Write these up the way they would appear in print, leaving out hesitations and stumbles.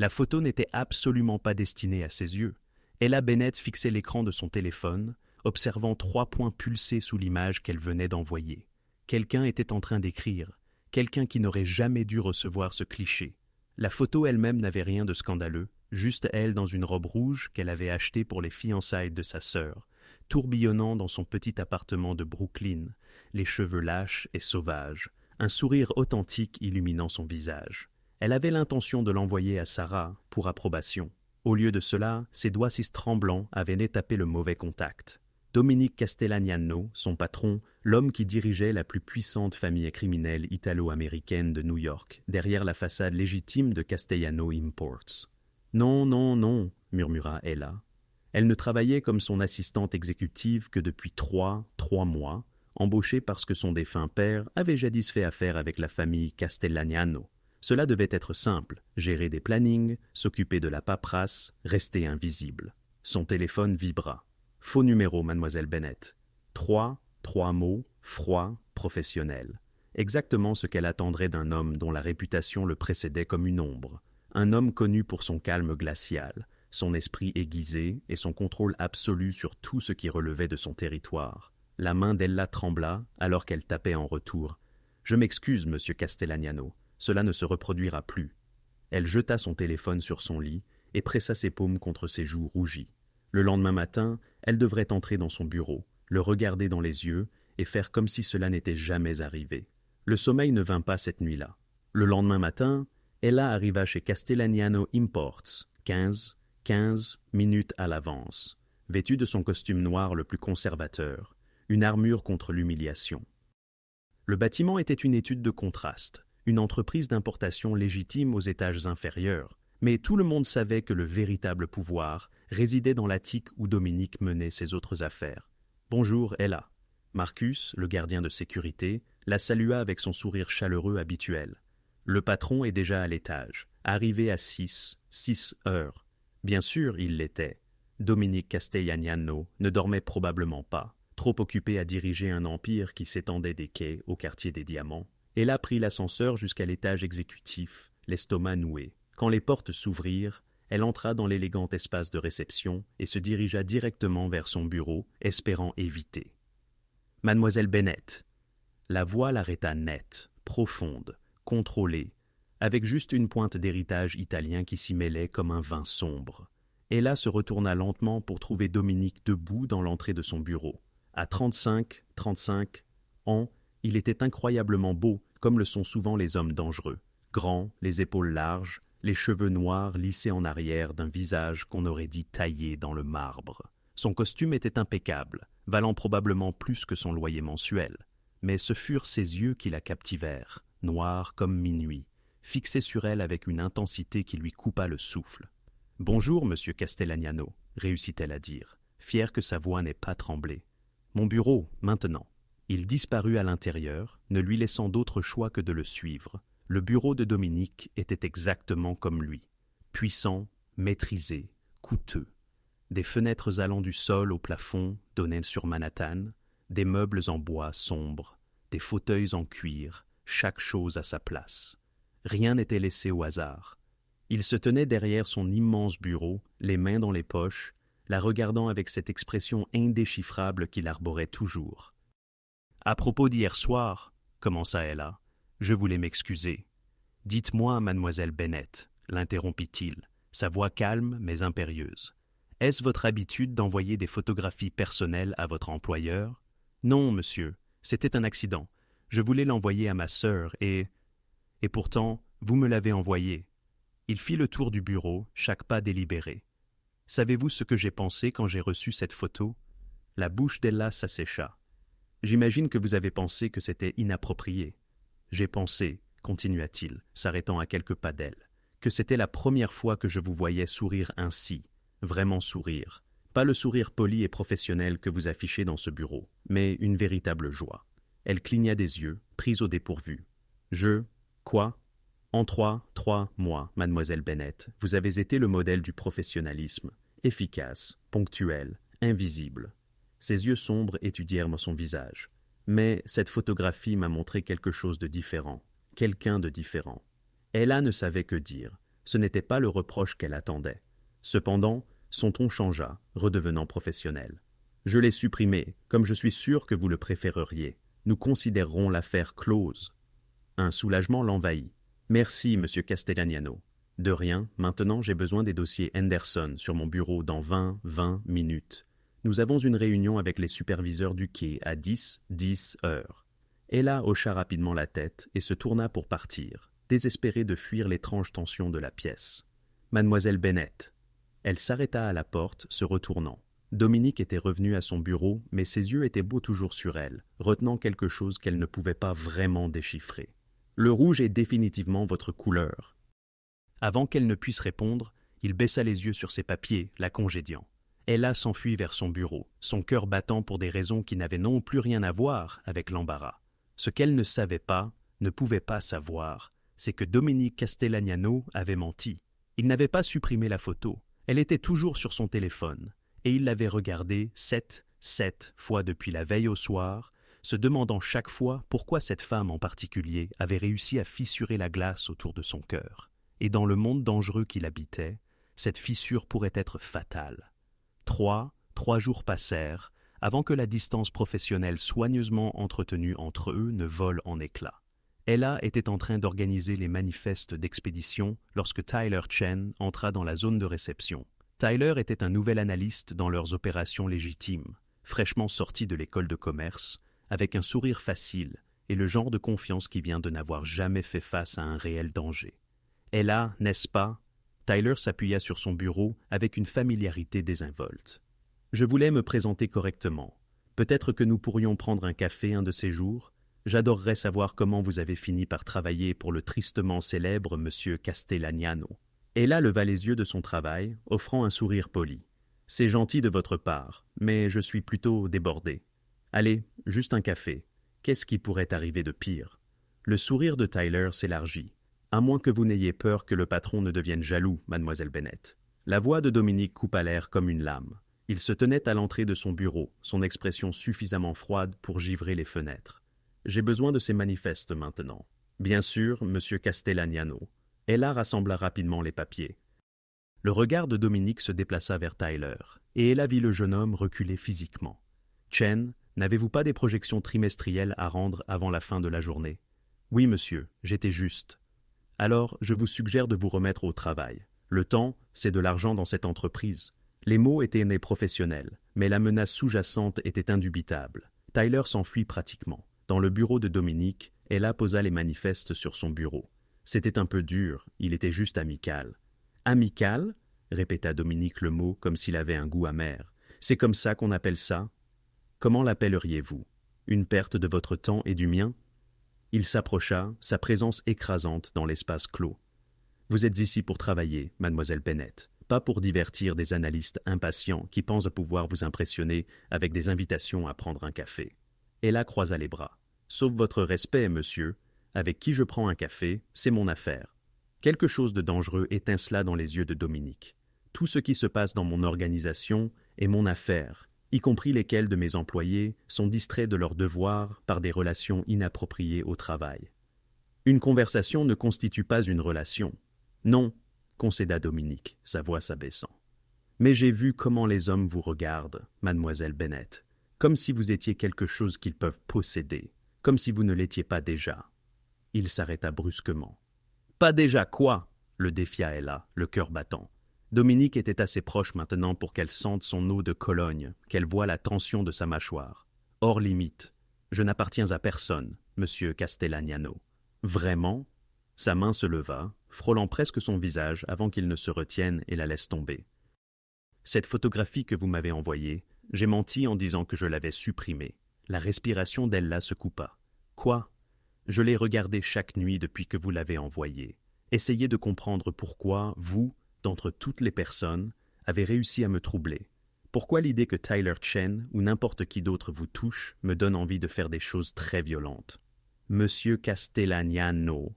La photo n'était absolument pas destinée à ses yeux. Ella Bennett fixait l'écran de son téléphone, observant 3 points pulsés sous l'image qu'elle venait d'envoyer. Quelqu'un était en train d'écrire, quelqu'un qui n'aurait jamais dû recevoir ce cliché. La photo elle-même n'avait rien de scandaleux, juste elle dans une robe rouge qu'elle avait achetée pour les fiançailles de sa sœur, tourbillonnant dans son petit appartement de Brooklyn, les cheveux lâches et sauvages, un sourire authentique illuminant son visage. Elle avait l'intention de l'envoyer à Sarah pour approbation. Au lieu de cela, ses doigts si tremblants avaient tapé le mauvais contact. Dominique Castellagnano, son patron, l'homme qui dirigeait la plus puissante famille criminelle italo-américaine de New York, derrière la façade légitime de Castellano Imports. « Non, non, non, » murmura Ella. Elle ne travaillait comme son assistante exécutive que depuis trois mois, embauchée parce que son défunt père avait jadis fait affaire avec la famille Castellagnano. Cela devait être simple, gérer des plannings, s'occuper de la paperasse, rester invisible. Son téléphone vibra. Faux numéro, mademoiselle Bennett. 3 mots, froid, professionnel. Exactement ce qu'elle attendrait d'un homme dont la réputation le précédait comme une ombre. Un homme connu pour son calme glacial, son esprit aiguisé et son contrôle absolu sur tout ce qui relevait de son territoire. La main d'Ella trembla alors qu'elle tapait en retour. « Je m'excuse, monsieur Castellagnano, cela ne se reproduira plus. » Elle jeta son téléphone sur son lit et pressa ses paumes contre ses joues rougies. Le lendemain matin, elle devrait entrer dans son bureau, le regarder dans les yeux et faire comme si cela n'était jamais arrivé. Le sommeil ne vint pas cette nuit-là. Le lendemain matin, Ella arriva chez Castellagnano Imports, 15 minutes à l'avance, vêtue de son costume noir le plus conservateur, une armure contre l'humiliation. Le bâtiment était une étude de contraste, une entreprise d'importation légitime aux étages inférieurs, mais tout le monde savait que le véritable pouvoir résidait dans l'attique où Dominique menait ses autres affaires. « Bonjour, Ella. » Marcus, le gardien de sécurité, la salua avec son sourire chaleureux habituel. Le patron est déjà à l'étage, arrivé à 6 heures. Bien sûr, il l'était. Dominique Castellagnano ne dormait probablement pas, trop occupé à diriger un empire qui s'étendait des quais au quartier des Diamants. Ella prit l'ascenseur jusqu'à l'étage exécutif, l'estomac noué. Quand les portes s'ouvrirent, elle entra dans l'élégant espace de réception et se dirigea directement vers son bureau, espérant éviter. « Mademoiselle Bennett !» La voix l'arrêta nette, profonde, contrôlée, avec juste une pointe d'héritage italien qui s'y mêlait comme un vin sombre. Ella se retourna lentement pour trouver Dominique debout dans l'entrée de son bureau. À 35 ans, il était incroyablement beau, comme le sont souvent les hommes dangereux. Grand, les épaules larges, les cheveux noirs lissés en arrière d'un visage qu'on aurait dit taillé dans le marbre. Son costume était impeccable, valant probablement plus que son loyer mensuel. Mais ce furent ses yeux qui la captivèrent, noirs comme minuit, fixés sur elle avec une intensité qui lui coupa le souffle. « Bonjour, monsieur Castellagnano », réussit-elle à dire, fière que sa voix n'ait pas tremblé. « Mon bureau, maintenant. » Il disparut à l'intérieur, ne lui laissant d'autre choix que de le suivre. Le bureau de Dominique était exactement comme lui, puissant, maîtrisé, coûteux. Des fenêtres allant du sol au plafond donnaient sur Manhattan, des meubles en bois sombre, des fauteuils en cuir, chaque chose à sa place. Rien n'était laissé au hasard. Il se tenait derrière son immense bureau, les mains dans les poches, la regardant avec cette expression indéchiffrable qu'il arborait toujours. « À propos d'hier soir, » commença Ella, « je voulais m'excuser. »« Dites-moi, mademoiselle Bennett, » l'interrompit-il, sa voix calme mais impérieuse. « Est-ce votre habitude d'envoyer des photographies personnelles à votre employeur ? » ?»« Non, monsieur, c'était un accident. Je voulais l'envoyer à ma sœur et pourtant, vous me l'avez envoyé. » Il fit le tour du bureau, chaque pas délibéré. « Savez-vous ce que j'ai pensé quand j'ai reçu cette photo ?» La bouche d'Ella s'assécha. « J'imagine que vous avez pensé que c'était inapproprié. J'ai pensé, continua-t-il, s'arrêtant à quelques pas d'elle, que c'était la première fois que je vous voyais sourire ainsi, vraiment sourire. Pas le sourire poli et professionnel que vous affichez dans ce bureau, mais une véritable joie. » Elle cligna des yeux, prise au dépourvu. « Quoi ? En 3 mois, mademoiselle Bennett, vous avez été le modèle du professionnalisme, efficace, ponctuel, invisible. » Ses yeux sombres étudièrent son visage. Mais cette photographie m'a montré quelque chose de différent, quelqu'un de différent. Ella ne savait que dire. Ce n'était pas le reproche qu'elle attendait. Cependant, son ton changea, redevenant professionnel. « Je l'ai supprimé, comme je suis sûr que vous le préféreriez. Nous considérerons l'affaire close. » Un soulagement l'envahit. « Merci, monsieur Castellaniano. »« De rien, maintenant j'ai besoin des dossiers Henderson sur mon bureau dans 20 minutes. Nous avons une réunion avec les superviseurs du quai à 10 heures. » Ella hocha rapidement la tête et se tourna pour partir, désespérée de fuir l'étrange tension de la pièce. « Mademoiselle Bennett. » Elle s'arrêta à la porte, se retournant. Dominique était revenue à son bureau, mais ses yeux étaient beaux toujours sur elle, retenant quelque chose qu'elle ne pouvait pas vraiment déchiffrer. « Le rouge est définitivement votre couleur. » Avant qu'elle ne puisse répondre, il baissa les yeux sur ses papiers, la congédiant. Ella s'enfuit vers son bureau, son cœur battant pour des raisons qui n'avaient non plus rien à voir avec l'embarras. Ce qu'elle ne savait pas, ne pouvait pas savoir, c'est que Dominique Castellaniano avait menti. Il n'avait pas supprimé la photo. Elle était toujours sur son téléphone, et il l'avait regardée 7 fois depuis la veille au soir, se demandant chaque fois pourquoi cette femme en particulier avait réussi à fissurer la glace autour de son cœur. Et dans le monde dangereux qu'il habitait, cette fissure pourrait être fatale. 3 jours passèrent avant que la distance professionnelle soigneusement entretenue entre eux ne vole en éclats. Ella était en train d'organiser les manifestes d'expédition lorsque Tyler Chen entra dans la zone de réception. Tyler était un nouvel analyste dans leurs opérations légitimes, fraîchement sorti de l'école de commerce, avec un sourire facile et le genre de confiance qui vient de n'avoir jamais fait face à un réel danger. Ella, n'est-ce pas? Tyler s'appuya sur son bureau avec une familiarité désinvolte. Je voulais me présenter correctement. Peut-être que nous pourrions prendre un café un de ces jours. J'adorerais savoir comment vous avez fini par travailler pour le tristement célèbre monsieur Castellaniano. Ella leva les yeux de son travail, offrant un sourire poli. C'est gentil de votre part, mais je suis plutôt débordé. Allez, juste un café. Qu'est-ce qui pourrait arriver de pire? Le sourire de Tyler s'élargit. À moins que vous n'ayez peur que le patron ne devienne jaloux, mademoiselle Bennett. La voix de Dominique coupa l'air comme une lame. Il se tenait à l'entrée de son bureau, son expression suffisamment froide pour givrer les fenêtres. J'ai besoin de ces manifestes maintenant. Bien sûr, monsieur Castellaniano. Ella rassembla rapidement les papiers. Le regard de Dominique se déplaça vers Tyler, et Ella vit le jeune homme reculer physiquement. Chen, n'avez-vous pas des projections trimestrielles à rendre avant la fin de la journée? Oui, monsieur, j'étais juste. Alors, je vous suggère de vous remettre au travail. Le temps, c'est de l'argent dans cette entreprise. Les mots étaient nés professionnels, mais la menace sous-jacente était indubitable. Tyler s'enfuit pratiquement. Dans le bureau de Dominique, Ella posa les manifestes sur son bureau. C'était un peu dur, il était juste amical. « Amical » répéta Dominique le mot comme s'il avait un goût amer. « C'est comme ça qu'on appelle ça ?»« Comment l'appelleriez-vous? Une perte de votre temps et du mien ?» Il s'approcha, sa présence écrasante dans l'espace clos. « Vous êtes ici pour travailler, mademoiselle Bennett, pas pour divertir des analystes impatients qui pensent pouvoir vous impressionner avec des invitations à prendre un café. » Ella croisa les bras. « Sauf votre respect, monsieur. Avec qui je prends un café, c'est mon affaire. » Quelque chose de dangereux étincela dans les yeux de Dominique. Tout ce qui se passe dans mon organisation est mon affaire, y compris lesquels de mes employés sont distraits de leurs devoirs par des relations inappropriées au travail. Une conversation ne constitue pas une relation. Non, concéda Dominique, sa voix s'abaissant. Mais j'ai vu comment les hommes vous regardent, mademoiselle Bennett, comme si vous étiez quelque chose qu'ils peuvent posséder, comme si vous ne l'étiez pas déjà. Il s'arrêta brusquement. Pas déjà quoi? Le défia Ella, le cœur battant. Dominique était assez proche maintenant pour qu'elle sente son eau de Cologne, qu'elle voie la tension de sa mâchoire. Hors limite. Je n'appartiens à personne, monsieur Castellaniano. Vraiment? Sa main se leva, frôlant presque son visage avant qu'il ne se retienne et la laisse tomber. Cette photographie que vous m'avez envoyée, j'ai menti en disant que je l'avais supprimée. La respiration d'Ella se coupa. Quoi? Je l'ai regardée chaque nuit depuis que vous l'avez envoyée. Essayez de comprendre pourquoi vous, d'entre toutes les personnes, avez réussi à me troubler. Pourquoi l'idée que Tyler Chen ou n'importe qui d'autre vous touche me donne envie de faire des choses très violentes. Monsieur Castellaniano.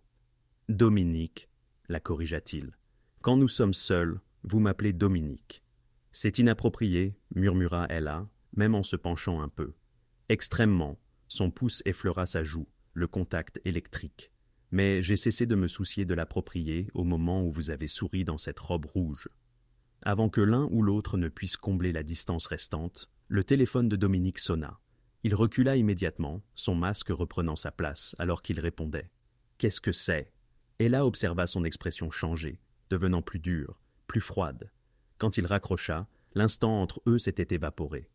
Dominique, la corrigea-t-il. Quand nous sommes seuls, vous m'appelez Dominique. C'est inapproprié, murmura Ella, même en se penchant un peu. Extrêmement, son pouce effleura sa joue, le contact électrique. Mais j'ai cessé de me soucier de l'approprier au moment où vous avez souri dans cette robe rouge. » Avant que l'un ou l'autre ne puisse combler la distance restante, le téléphone de Dominique sonna. Il recula immédiatement, son masque reprenant sa place, alors qu'il répondait. « Qu'est-ce que c'est ?» Ella observa son expression changer, devenant plus dure, plus froide. Quand il raccrocha, l'instant entre eux s'était évaporé.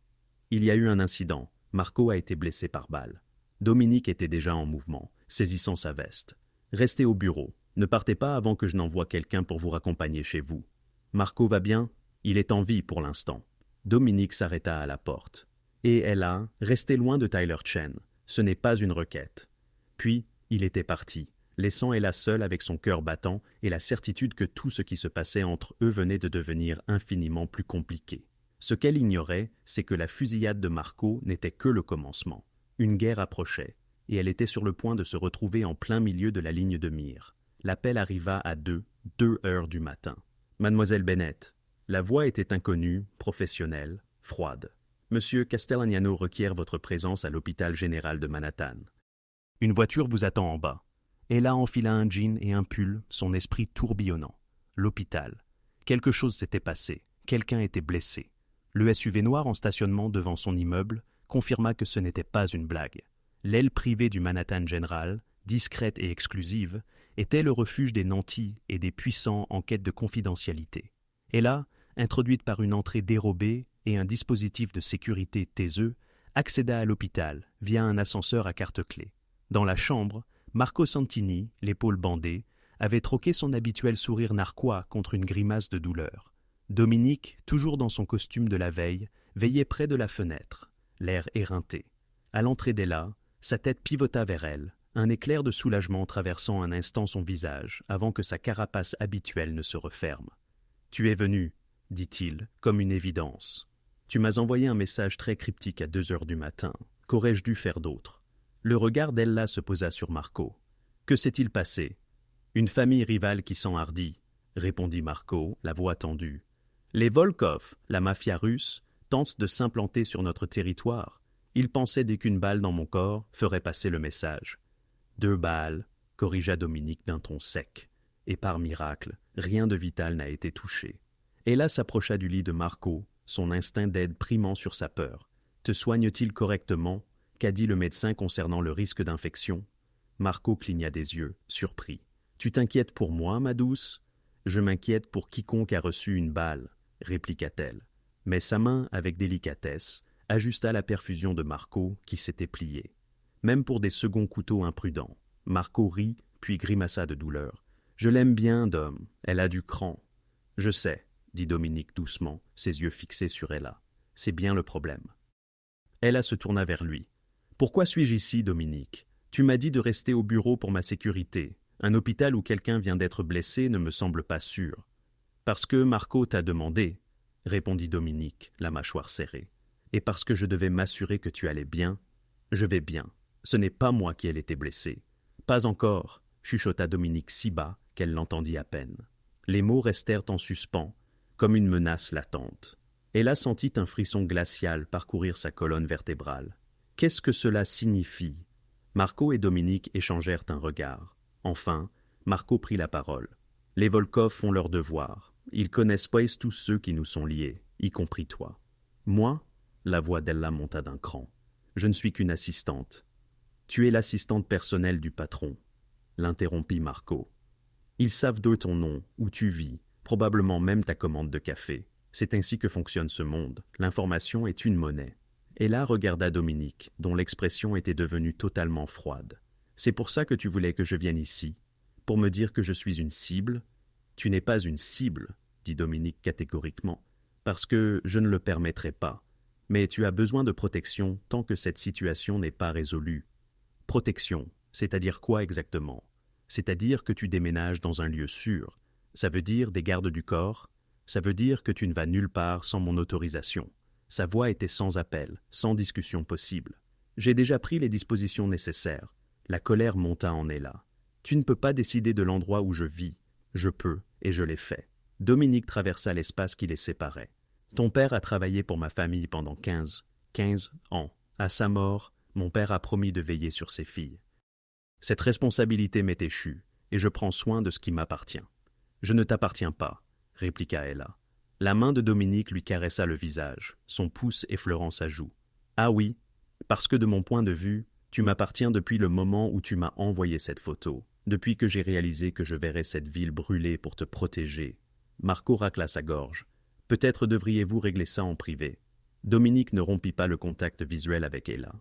Il y a eu un incident. Marco a été blessé par balle. Dominique était déjà en mouvement, saisissant sa veste. « Restez au bureau. Ne partez pas avant que je n'envoie quelqu'un pour vous raccompagner chez vous. » « Marco va bien? Il est en vie pour l'instant. » Dominique s'arrêta à la porte. « Et Ella, restez loin de Tyler Chen. Ce n'est pas une requête. » Puis, il était parti, laissant Ella seule avec son cœur battant et la certitude que tout ce qui se passait entre eux venait de devenir infiniment plus compliqué. Ce qu'elle ignorait, c'est que la fusillade de Marco n'était que le commencement. Une guerre approchait, et elle était sur le point de se retrouver en plein milieu de la ligne de mire. L'appel arriva à 2 heures du matin. « Mademoiselle Bennett. » La voix était inconnue, professionnelle, froide. « Monsieur Castellagnano requiert votre présence à l'hôpital général de Manhattan. Une voiture vous attend en bas. » Ella enfila un jean et un pull, son esprit tourbillonnant. L'hôpital. Quelque chose s'était passé. Quelqu'un était blessé. Le SUV noir en stationnement devant son immeuble confirma que ce n'était pas une blague. L'aile privée du Manhattan General, discrète et exclusive, était le refuge des nantis et des puissants en quête de confidentialité. Et là, introduite par une entrée dérobée et un dispositif de sécurité taiseux, accéda à l'hôpital via un ascenseur à carte-clé. Dans la chambre, Marco Santini, l'épaule bandée, avait troqué son habituel sourire narquois contre une grimace de douleur. Dominique, toujours dans son costume de la veille, veillait près de la fenêtre, l'air éreinté. À l'entrée d'Ella, sa tête pivota vers elle, un éclair de soulagement traversant un instant son visage avant que sa carapace habituelle ne se referme. « Tu es venu, » dit-il, comme une évidence. « Tu m'as envoyé un message très cryptique à 2 heures du matin. Qu'aurais-je dû faire d'autre ?» Le regard d'Ella se posa sur Marco. « Que s'est-il passé ?»« Une famille rivale qui s'enhardit, » répondit Marco, la voix tendue. « Les Volkov, la mafia russe, tentent de s'implanter sur notre territoire. Ils pensaient dès qu'une balle dans mon corps ferait passer le message. » « 2 balles, » corrigea Dominique d'un ton sec. Et par miracle, rien de vital n'a été touché. Ella s'approcha du lit de Marco, son instinct d'aide primant sur sa peur. « Te soigne-t-il correctement ?» Qu'a dit le médecin concernant le risque d'infection? Marco cligna des yeux, surpris. « Tu t'inquiètes pour moi, ma douce ?»« Je m'inquiète pour quiconque a reçu une balle, » répliqua-t-elle. Mais sa main, avec délicatesse, ajusta la perfusion de Marco qui s'était pliée. Même pour des seconds couteaux imprudents. Marco rit, puis grimaça de douleur. « Je l'aime bien, Dom. Elle a du cran. »« Je sais, » dit Dominique doucement, ses yeux fixés sur Ella. « C'est bien le problème. » Ella se tourna vers lui. « Pourquoi suis-je ici, Dominique? Tu m'as dit de rester au bureau pour ma sécurité. Un hôpital où quelqu'un vient d'être blessé ne me semble pas sûr. »« Parce que Marco t'a demandé, » répondit Dominique, la mâchoire serrée. « Et parce que je devais m'assurer que tu allais bien. »« Je vais bien. Ce n'est pas moi qui ai été blessé. »« Pas encore, » chuchota Dominique si bas qu'elle l'entendit à peine. Les mots restèrent en suspens, comme une menace latente. Ella sentit un frisson glacial parcourir sa colonne vertébrale. Qu'est-ce que cela signifie? Marco et Dominique échangèrent un regard. Enfin, Marco prit la parole. Les Volkov font leur devoir. Ils connaissent pas tous ceux qui nous sont liés, y compris toi. Moi? La voix d'Ella monta d'un cran. Je ne suis qu'une assistante. Tu es l'assistante personnelle du patron, l'interrompit Marco. Ils savent d'eux ton nom, où tu vis, probablement même ta commande de café. C'est ainsi que fonctionne ce monde. L'information est une monnaie. Ella regarda Dominique, dont l'expression était devenue totalement froide. C'est pour ça que tu voulais que je vienne ici, pour me dire que je suis une cible? Tu n'es pas une cible, dit Dominique catégoriquement, parce que je ne le permettrai pas. Mais tu as besoin de protection tant que cette situation n'est pas résolue. Protection, c'est-à-dire quoi exactement? C'est-à-dire que tu déménages dans un lieu sûr. Ça veut dire des gardes du corps. Ça veut dire que tu ne vas nulle part sans mon autorisation. Sa voix était sans appel, sans discussion possible. J'ai déjà pris les dispositions nécessaires. La colère monta en Ella. Tu ne peux pas décider de l'endroit où je vis. Je peux, et je l'ai fait. Dominique traversa l'espace qui les séparait. Ton père a travaillé pour ma famille pendant 15 ans. À sa mort, mon père a promis de veiller sur ses filles. Cette responsabilité m'est échue, et je prends soin de ce qui m'appartient. Je ne t'appartiens pas, répliqua Ella. La main de Dominique lui caressa le visage, son pouce effleurant sa joue. Ah oui, parce que de mon point de vue, tu m'appartiens depuis le moment où tu m'as envoyé cette photo, depuis que j'ai réalisé que je verrais cette ville brûler pour te protéger. Marco racla sa gorge. Peut-être devriez-vous régler ça en privé. Dominique ne rompit pas le contact visuel avec Ella.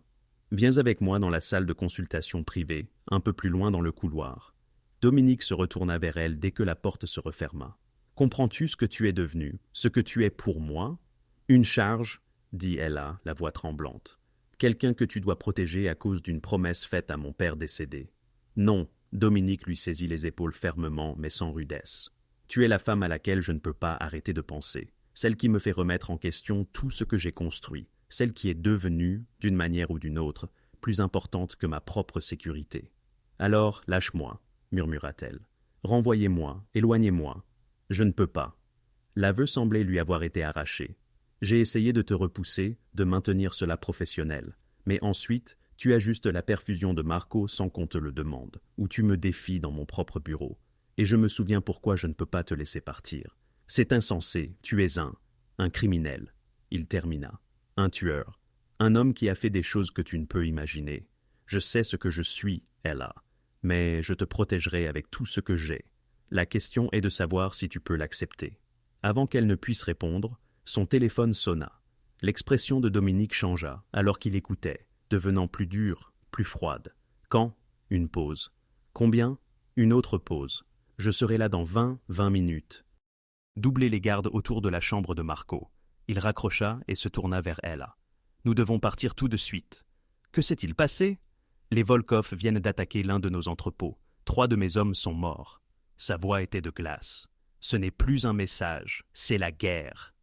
Viens avec moi dans la salle de consultation privée, un peu plus loin dans le couloir. Dominique se retourna vers elle dès que la porte se referma. Comprends-tu ce que tu es devenu, ce que tu es pour moi? Une charge, dit Ella, la voix tremblante. Quelqu'un que tu dois protéger à cause d'une promesse faite à mon père décédé. Non, Dominique lui saisit les épaules fermement, mais sans rudesse. Tu es la femme à laquelle je ne peux pas arrêter de penser, celle qui me fait remettre en question tout ce que j'ai construit, celle qui est devenue, d'une manière ou d'une autre, plus importante que ma propre sécurité. Alors, lâche-moi, murmura-t-elle. Renvoyez-moi, éloignez-moi. Je ne peux pas. L'aveu semblait lui avoir été arraché. J'ai essayé de te repousser, de maintenir cela professionnel. Mais ensuite, tu ajustes la perfusion de Marco sans qu'on te le demande, ou tu me défies dans mon propre bureau. Et je me souviens pourquoi je ne peux pas te laisser partir. C'est insensé, tu es un criminel. Il termina. Un tueur. Un homme qui a fait des choses que tu ne peux imaginer. Je sais ce que je suis, Ella. Mais je te protégerai avec tout ce que j'ai. La question est de savoir si tu peux l'accepter. Avant qu'elle ne puisse répondre, son téléphone sonna. L'expression de Dominique changea, alors qu'il écoutait, devenant plus dure, plus froide. Quand? Une pause. Combien? Une autre pause. Je serai là dans 20 minutes. Doublez les gardes autour de la chambre de Marco. Il raccrocha et se tourna vers Ella. Nous devons partir tout de suite. Que s'est-il passé? Les Volkov viennent d'attaquer l'un de nos entrepôts. 3 de mes hommes sont morts. Sa voix était de glace. Ce n'est plus un message, c'est la guerre.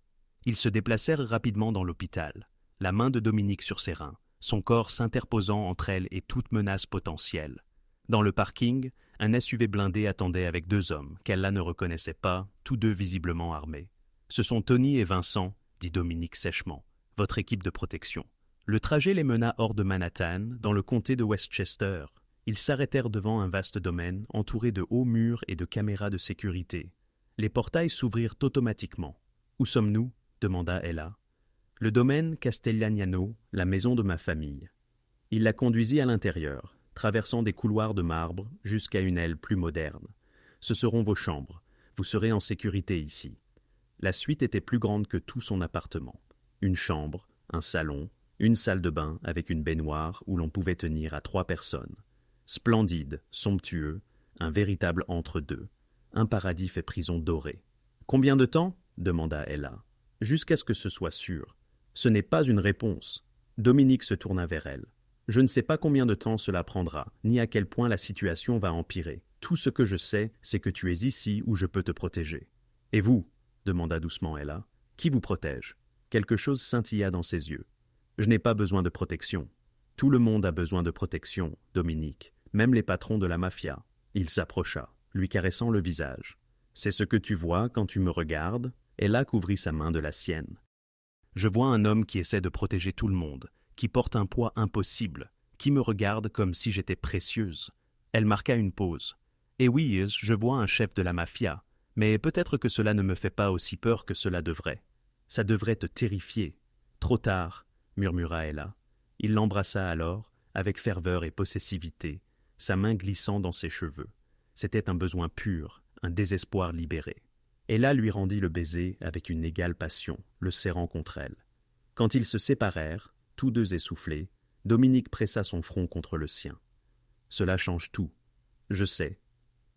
Ils se déplacèrent rapidement dans l'hôpital, la main de Dominique sur ses reins, son corps s'interposant entre elle et toute menace potentielle. Dans le parking, un SUV blindé attendait avec 2 hommes, qu'Ella ne reconnaissait pas, tous 2 visiblement armés. « Ce sont Tony et Vincent », dit Dominique sèchement, « votre équipe de protection. » Le trajet les mena hors de Manhattan, dans le comté de Westchester. Ils s'arrêtèrent devant un vaste domaine, entouré de hauts murs et de caméras de sécurité. Les portails s'ouvrirent automatiquement. « Où sommes-nous » demanda Ella. « Le domaine Castellagnano, la maison de ma famille. » Il la conduisit à l'intérieur, traversant des couloirs de marbre jusqu'à une aile plus moderne. « Ce seront vos chambres. Vous serez en sécurité ici. » La suite était plus grande que tout son appartement. Une chambre, un salon, une salle de bain avec une baignoire où l'on pouvait tenir à 3 personnes. Splendide, somptueux, un véritable entre-deux. Un paradis fait prison dorée. « Combien de temps » demanda Ella. « Jusqu'à ce que ce soit sûr. » Ce n'est pas une réponse. Dominique se tourna vers elle. « Je ne sais pas combien de temps cela prendra, ni à quel point la situation va empirer. Tout ce que je sais, c'est que tu es ici où je peux te protéger. »« Et vous » demanda doucement Ella. « Qui vous protège ?» Quelque chose scintilla dans ses yeux. « Je n'ai pas besoin de protection. Tout le monde a besoin de protection, Dominique, même les patrons de la mafia. » Il s'approcha, lui caressant le visage. « C'est ce que tu vois quand tu me regardes ?» Ella couvrit sa main de la sienne. « Je vois un homme qui essaie de protéger tout le monde, qui porte un poids impossible, qui me regarde comme si j'étais précieuse. » Elle marqua une pause. « Et oui, je vois un chef de la mafia, mais peut-être que cela ne me fait pas aussi peur que cela devrait. Ça devrait te terrifier. »« Trop tard, » murmura Ella. Il l'embrassa alors, avec ferveur et possessivité, sa main glissant dans ses cheveux. C'était un besoin pur, un désespoir libéré. Ella lui rendit le baiser avec une égale passion, le serrant contre elle. Quand ils se séparèrent, tous 2 essoufflés, Dominique pressa son front contre le sien. « Cela change tout. Je sais.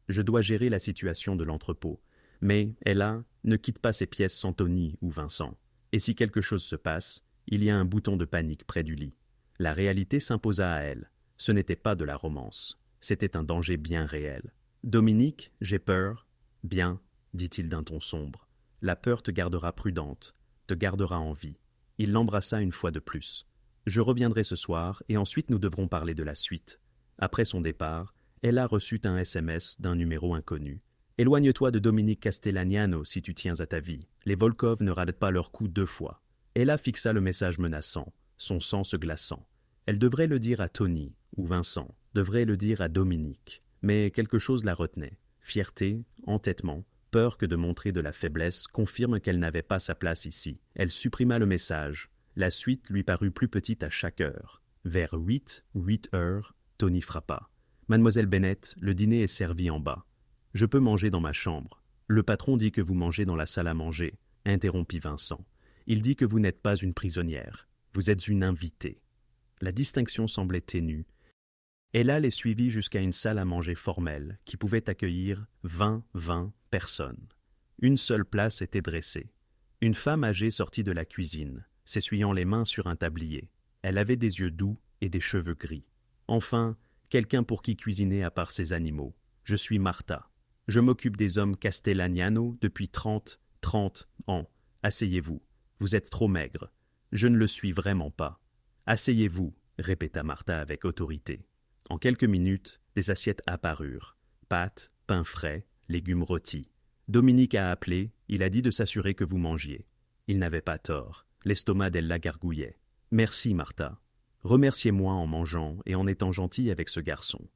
Je dois gérer la situation de l'entrepôt. Mais, Ella, ne quitte pas ces pièces sans Tony ou Vincent. Et si quelque chose se passe, il y a un bouton de panique près du lit. » La réalité s'imposa à elle. Ce n'était pas de la romance. C'était un danger bien réel. « Dominique, j'ai peur. »« Bien, » dit-il d'un ton sombre. « La peur te gardera prudente, te gardera en vie. » Il l'embrassa une fois de plus. « Je reviendrai ce soir et ensuite nous devrons parler de la suite. » Après son départ, Ella reçut un SMS d'un numéro inconnu. « Éloigne-toi de Dominique Castellagnano si tu tiens à ta vie. Les Volkov ne ratent pas leur coup 2 fois. » Ella fixa le message menaçant, son sang se glaçant. Elle devrait le dire à Tony, ou Vincent, devrait le dire à Dominique. Mais quelque chose la retenait. Fierté, entêtement, peur que de montrer de la faiblesse confirme qu'elle n'avait pas sa place ici. Elle supprima le message. La suite lui parut plus petite à chaque heure. Vers 8 heures, Tony frappa. « Mademoiselle Bennett, le dîner est servi en bas. Je peux manger dans ma chambre. Le patron dit que vous mangez dans la salle à manger, » interrompit Vincent. « Il dit que vous n'êtes pas une prisonnière. Vous êtes une invitée. » La distinction semblait ténue. Ella les suivit jusqu'à une salle à manger formelle qui pouvait accueillir 20 personnes. Une seule place était dressée. Une femme âgée sortit de la cuisine, s'essuyant les mains sur un tablier. Elle avait des yeux doux et des cheveux gris. Enfin, quelqu'un pour qui cuisiner à part ses animaux. « Je suis Martha. Je m'occupe des hommes Castellagnano depuis 30 ans. Asseyez-vous. Vous êtes trop maigre. Je ne le suis vraiment pas. Asseyez-vous, répéta Martha avec autorité. En quelques minutes, des assiettes apparurent. Pâtes, pain frais, légumes rôtis. Dominique a appelé, il a dit de s'assurer que vous mangiez. Il n'avait pas tort. L'estomac d'Ella gargouillait. Merci, Martha. Remerciez-moi en mangeant et en étant gentille avec ce garçon.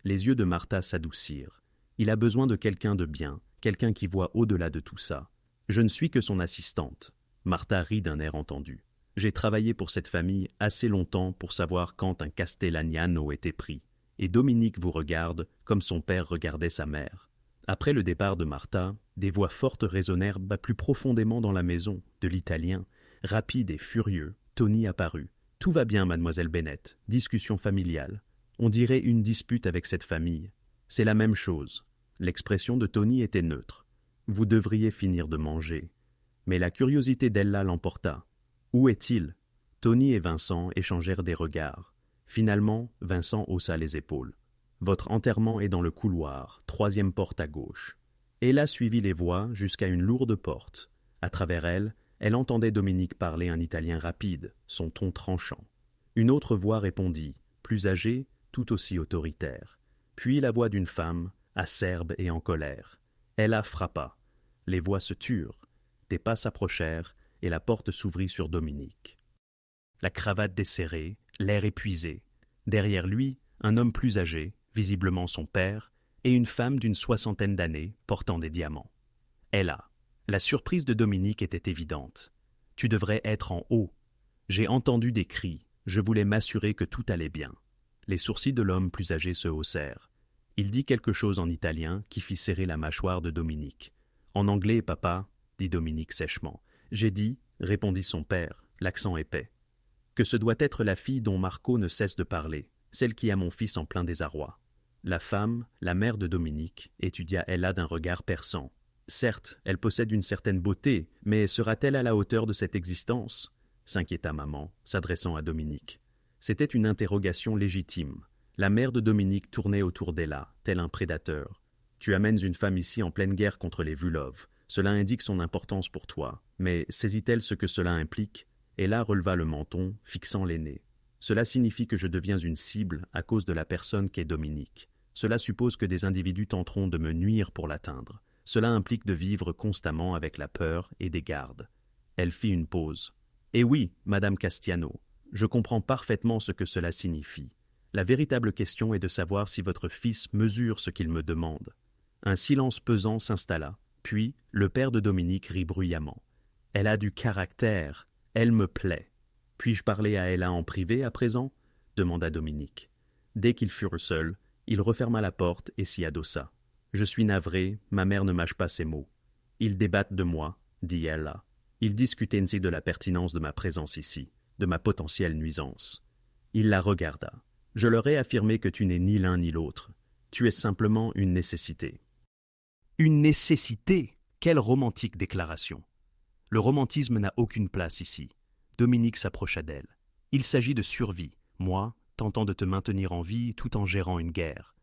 Les yeux de Martha s'adoucirent. Il a besoin de quelqu'un de bien, quelqu'un qui voit au-delà de tout ça. Je ne suis que son assistante. Martha rit d'un air entendu. J'ai travaillé pour cette famille assez longtemps pour savoir quand un Castellagnano était pris. Et Dominique vous regarde comme son père regardait sa mère. Après le départ de Martha, des voix fortes résonnèrent plus profondément dans la maison, de l'italien. Rapide et furieux, Tony apparut. « Tout va bien, mademoiselle Bennett. Discussion familiale. On dirait une dispute avec cette famille. C'est la même chose. » L'expression de Tony était neutre. « Vous devriez finir de manger. » Mais la curiosité d'Ella l'emporta. « Où est-il » Tony et Vincent échangèrent des regards. Finalement, Vincent haussa les épaules. « Votre enterrement est dans le couloir, 3e porte à gauche. » Ella suivit les voix jusqu'à une lourde porte. À travers elle, elle entendait Dominique parler un italien rapide, son ton tranchant. Une autre voix répondit, plus âgée, tout aussi autoritaire. Puis la voix d'une femme, acerbe et en colère. Ella frappa. Les voix se turent. Des pas s'approchèrent et la porte s'ouvrit sur Dominique. La cravate desserrée, l'air épuisé. Derrière lui, un homme plus âgé, visiblement son père, et une femme d'une 60aine d'années portant des diamants. Ella. La surprise de Dominique était évidente. « Tu devrais être en haut. » J'ai entendu des cris. Je voulais m'assurer que tout allait bien. Les sourcils de l'homme plus âgé se haussèrent. Il dit quelque chose en italien qui fit serrer la mâchoire de Dominique. « En anglais, papa, » dit Dominique sèchement. « J'ai dit, » répondit son père, l'accent épais, « que ce doit être la fille dont Marco ne cesse de parler, celle qui a mon fils en plein désarroi. » La femme, la mère de Dominique, étudia Ella d'un regard perçant. Certes, elle possède une certaine beauté, mais sera-t-elle à la hauteur de cette existence ? S'inquiéta maman, s'adressant à Dominique. C'était une interrogation légitime. La mère de Dominique tournait autour d'Ella, tel un prédateur. Tu amènes une femme ici en pleine guerre contre les Vulov. Cela indique son importance pour toi. Mais saisit-elle ce que cela implique ? Ella releva le menton, fixant les nez. Cela signifie que je deviens une cible à cause de la personne qu'est Dominique. Cela suppose que des individus tenteront de me nuire pour l'atteindre. Cela implique de vivre constamment avec la peur et des gardes. Elle fit une pause. « Eh oui, Madame Castiano, je comprends parfaitement ce que cela signifie. La véritable question est de savoir si votre fils mesure ce qu'il me demande. » Un silence pesant s'installa, puis le père de Dominique rit bruyamment. « Elle a du caractère, elle me plaît. Puis-je parler à Ella en privé à présent ?» demanda Dominique. Dès qu'ils furent seuls, il referma la porte et s'y adossa. « Je suis navré, ma mère ne mâche pas ses mots. Ils débattent de moi, dit Ella. Ils discutaient ainsi de la pertinence de ma présence ici, de ma potentielle nuisance. » Il la regarda. « Je leur ai affirmé que tu n'es ni l'un ni l'autre. Tu es simplement une nécessité. » Une nécessité ? Quelle romantique déclaration ! Le romantisme n'a aucune place ici. Dominique s'approcha d'elle. « Il s'agit de survie, moi, tentant de te maintenir en vie tout en gérant une guerre.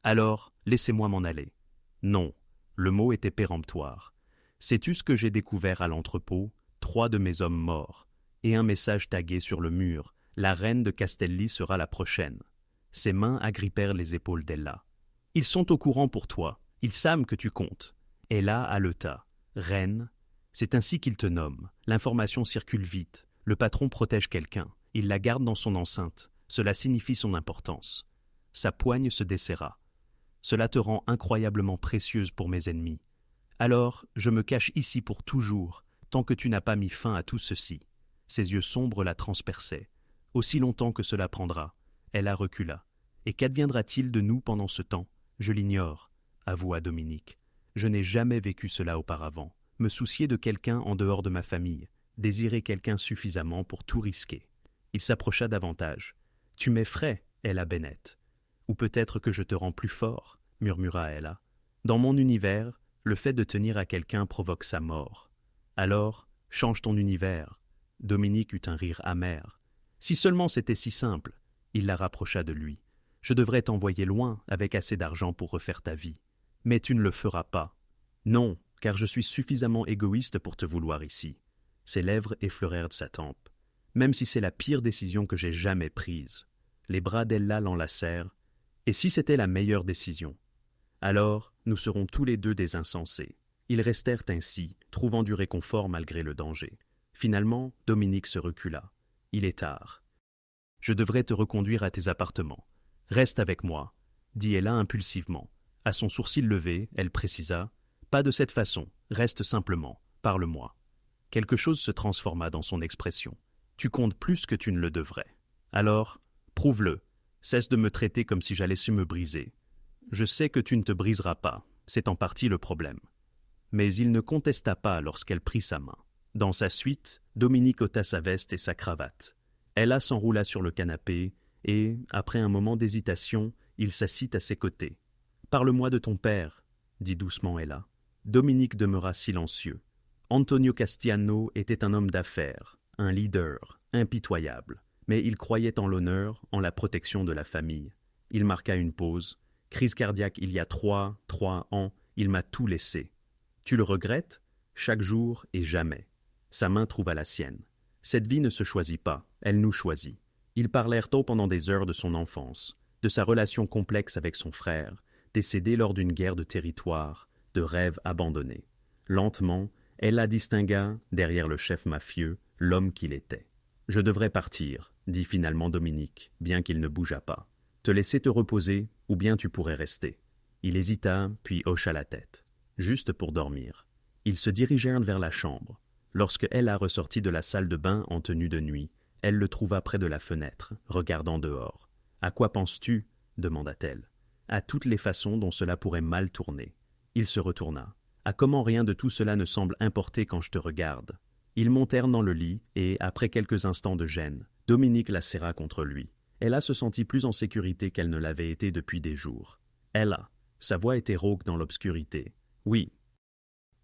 Alors, laissez-moi m'en aller. » Non, le mot était péremptoire. Sais-tu ce que j'ai découvert à l'entrepôt ? 3 de mes hommes morts. Et un message tagué sur le mur. La reine de Castelli sera la prochaine. Ses mains agrippèrent les épaules d'Ella. Ils sont au courant pour toi. Ils savent que tu comptes. Ella haleta. Reine, c'est ainsi qu'ils te nomment. L'information circule vite. Le patron protège quelqu'un. Il la garde dans son enceinte. Cela signifie son importance. Sa poigne se desserra. Cela te rend incroyablement précieuse pour mes ennemis. Alors, je me cache ici pour toujours, tant que tu n'as pas mis fin à tout ceci. Ses yeux sombres la transperçaient. Aussi longtemps que cela prendra. Ella recula. Et qu'adviendra-t-il de nous pendant ce temps? Je l'ignore, avoua Dominique. Je n'ai jamais vécu cela auparavant. Me soucier de quelqu'un en dehors de ma famille. Désirer quelqu'un suffisamment pour tout risquer. Il s'approcha davantage. Tu m'effraies, Ella Bennett. Ou peut-être que je te rends plus fort, murmura Ella. Dans mon univers, le fait de tenir à quelqu'un provoque sa mort. Alors, change ton univers. Dominique eut un rire amer. Si seulement c'était si simple. Il la rapprocha de lui. Je devrais t'envoyer loin avec assez d'argent pour refaire ta vie. Mais tu ne le feras pas. Non, car je suis suffisamment égoïste pour te vouloir ici. Ses lèvres effleurèrent de sa tempe. Même si c'est la pire décision que j'ai jamais prise. Les bras d'Ella l'enlacèrent. Et si c'était la meilleure décision? Alors, nous serons tous les deux des insensés. Ils restèrent ainsi, trouvant du réconfort malgré le danger. Finalement, Dominique se recula. Il est tard. Je devrais te reconduire à tes appartements. Reste avec moi, dit Ella impulsivement. À son sourcil levé, elle précisa. Pas de cette façon, reste simplement, parle-moi. Quelque chose se transforma dans son expression. Tu comptes plus que tu ne le devrais. Alors, prouve-le. Cesse de me traiter comme si j'allais su me briser. Je sais que tu ne te briseras pas, c'est en partie le problème. Mais il ne contesta pas lorsqu'elle prit sa main. Dans sa suite, Dominique ôta sa veste et sa cravate. Ella s'enroula sur le canapé et, après un moment d'hésitation, il s'assit à ses côtés. « Parle-moi de ton père », dit doucement Ella. Dominique demeura silencieux. Antonio Castiano était un homme d'affaires, un leader, impitoyable. Mais il croyait en l'honneur, en la protection de la famille. Il marqua une pause. Crise cardiaque il y a 3 ans, il m'a tout laissé. Tu le regrettes? Chaque jour et jamais. Sa main trouva la sienne. Cette vie ne se choisit pas, elle nous choisit. Ils parlèrent tôt pendant des heures de son enfance, de sa relation complexe avec son frère, décédé lors d'une guerre de territoire, de rêves abandonnés. Lentement, Ella distingua, derrière le chef mafieux, l'homme qu'il était. « Je devrais partir », dit finalement Dominique, bien qu'il ne bougeât pas. « Te laisser te reposer, ou bien tu pourrais rester. » Il hésita, puis hocha la tête. Juste pour dormir. Ils se dirigèrent vers la chambre. Lorsque Ella ressortit de la salle de bain en tenue de nuit, elle le trouva près de la fenêtre, regardant dehors. « À quoi penses-tu » demanda-t-elle. « À toutes les façons dont cela pourrait mal tourner. » Il se retourna. « À comment rien de tout cela ne semble importer quand je te regarde. » Ils montèrent dans le lit et, après quelques instants de gêne, Dominique la serra contre lui. Ella se sentit plus en sécurité qu'elle ne l'avait été depuis des jours. « Ella !» Sa voix était rauque dans l'obscurité. « Oui. »«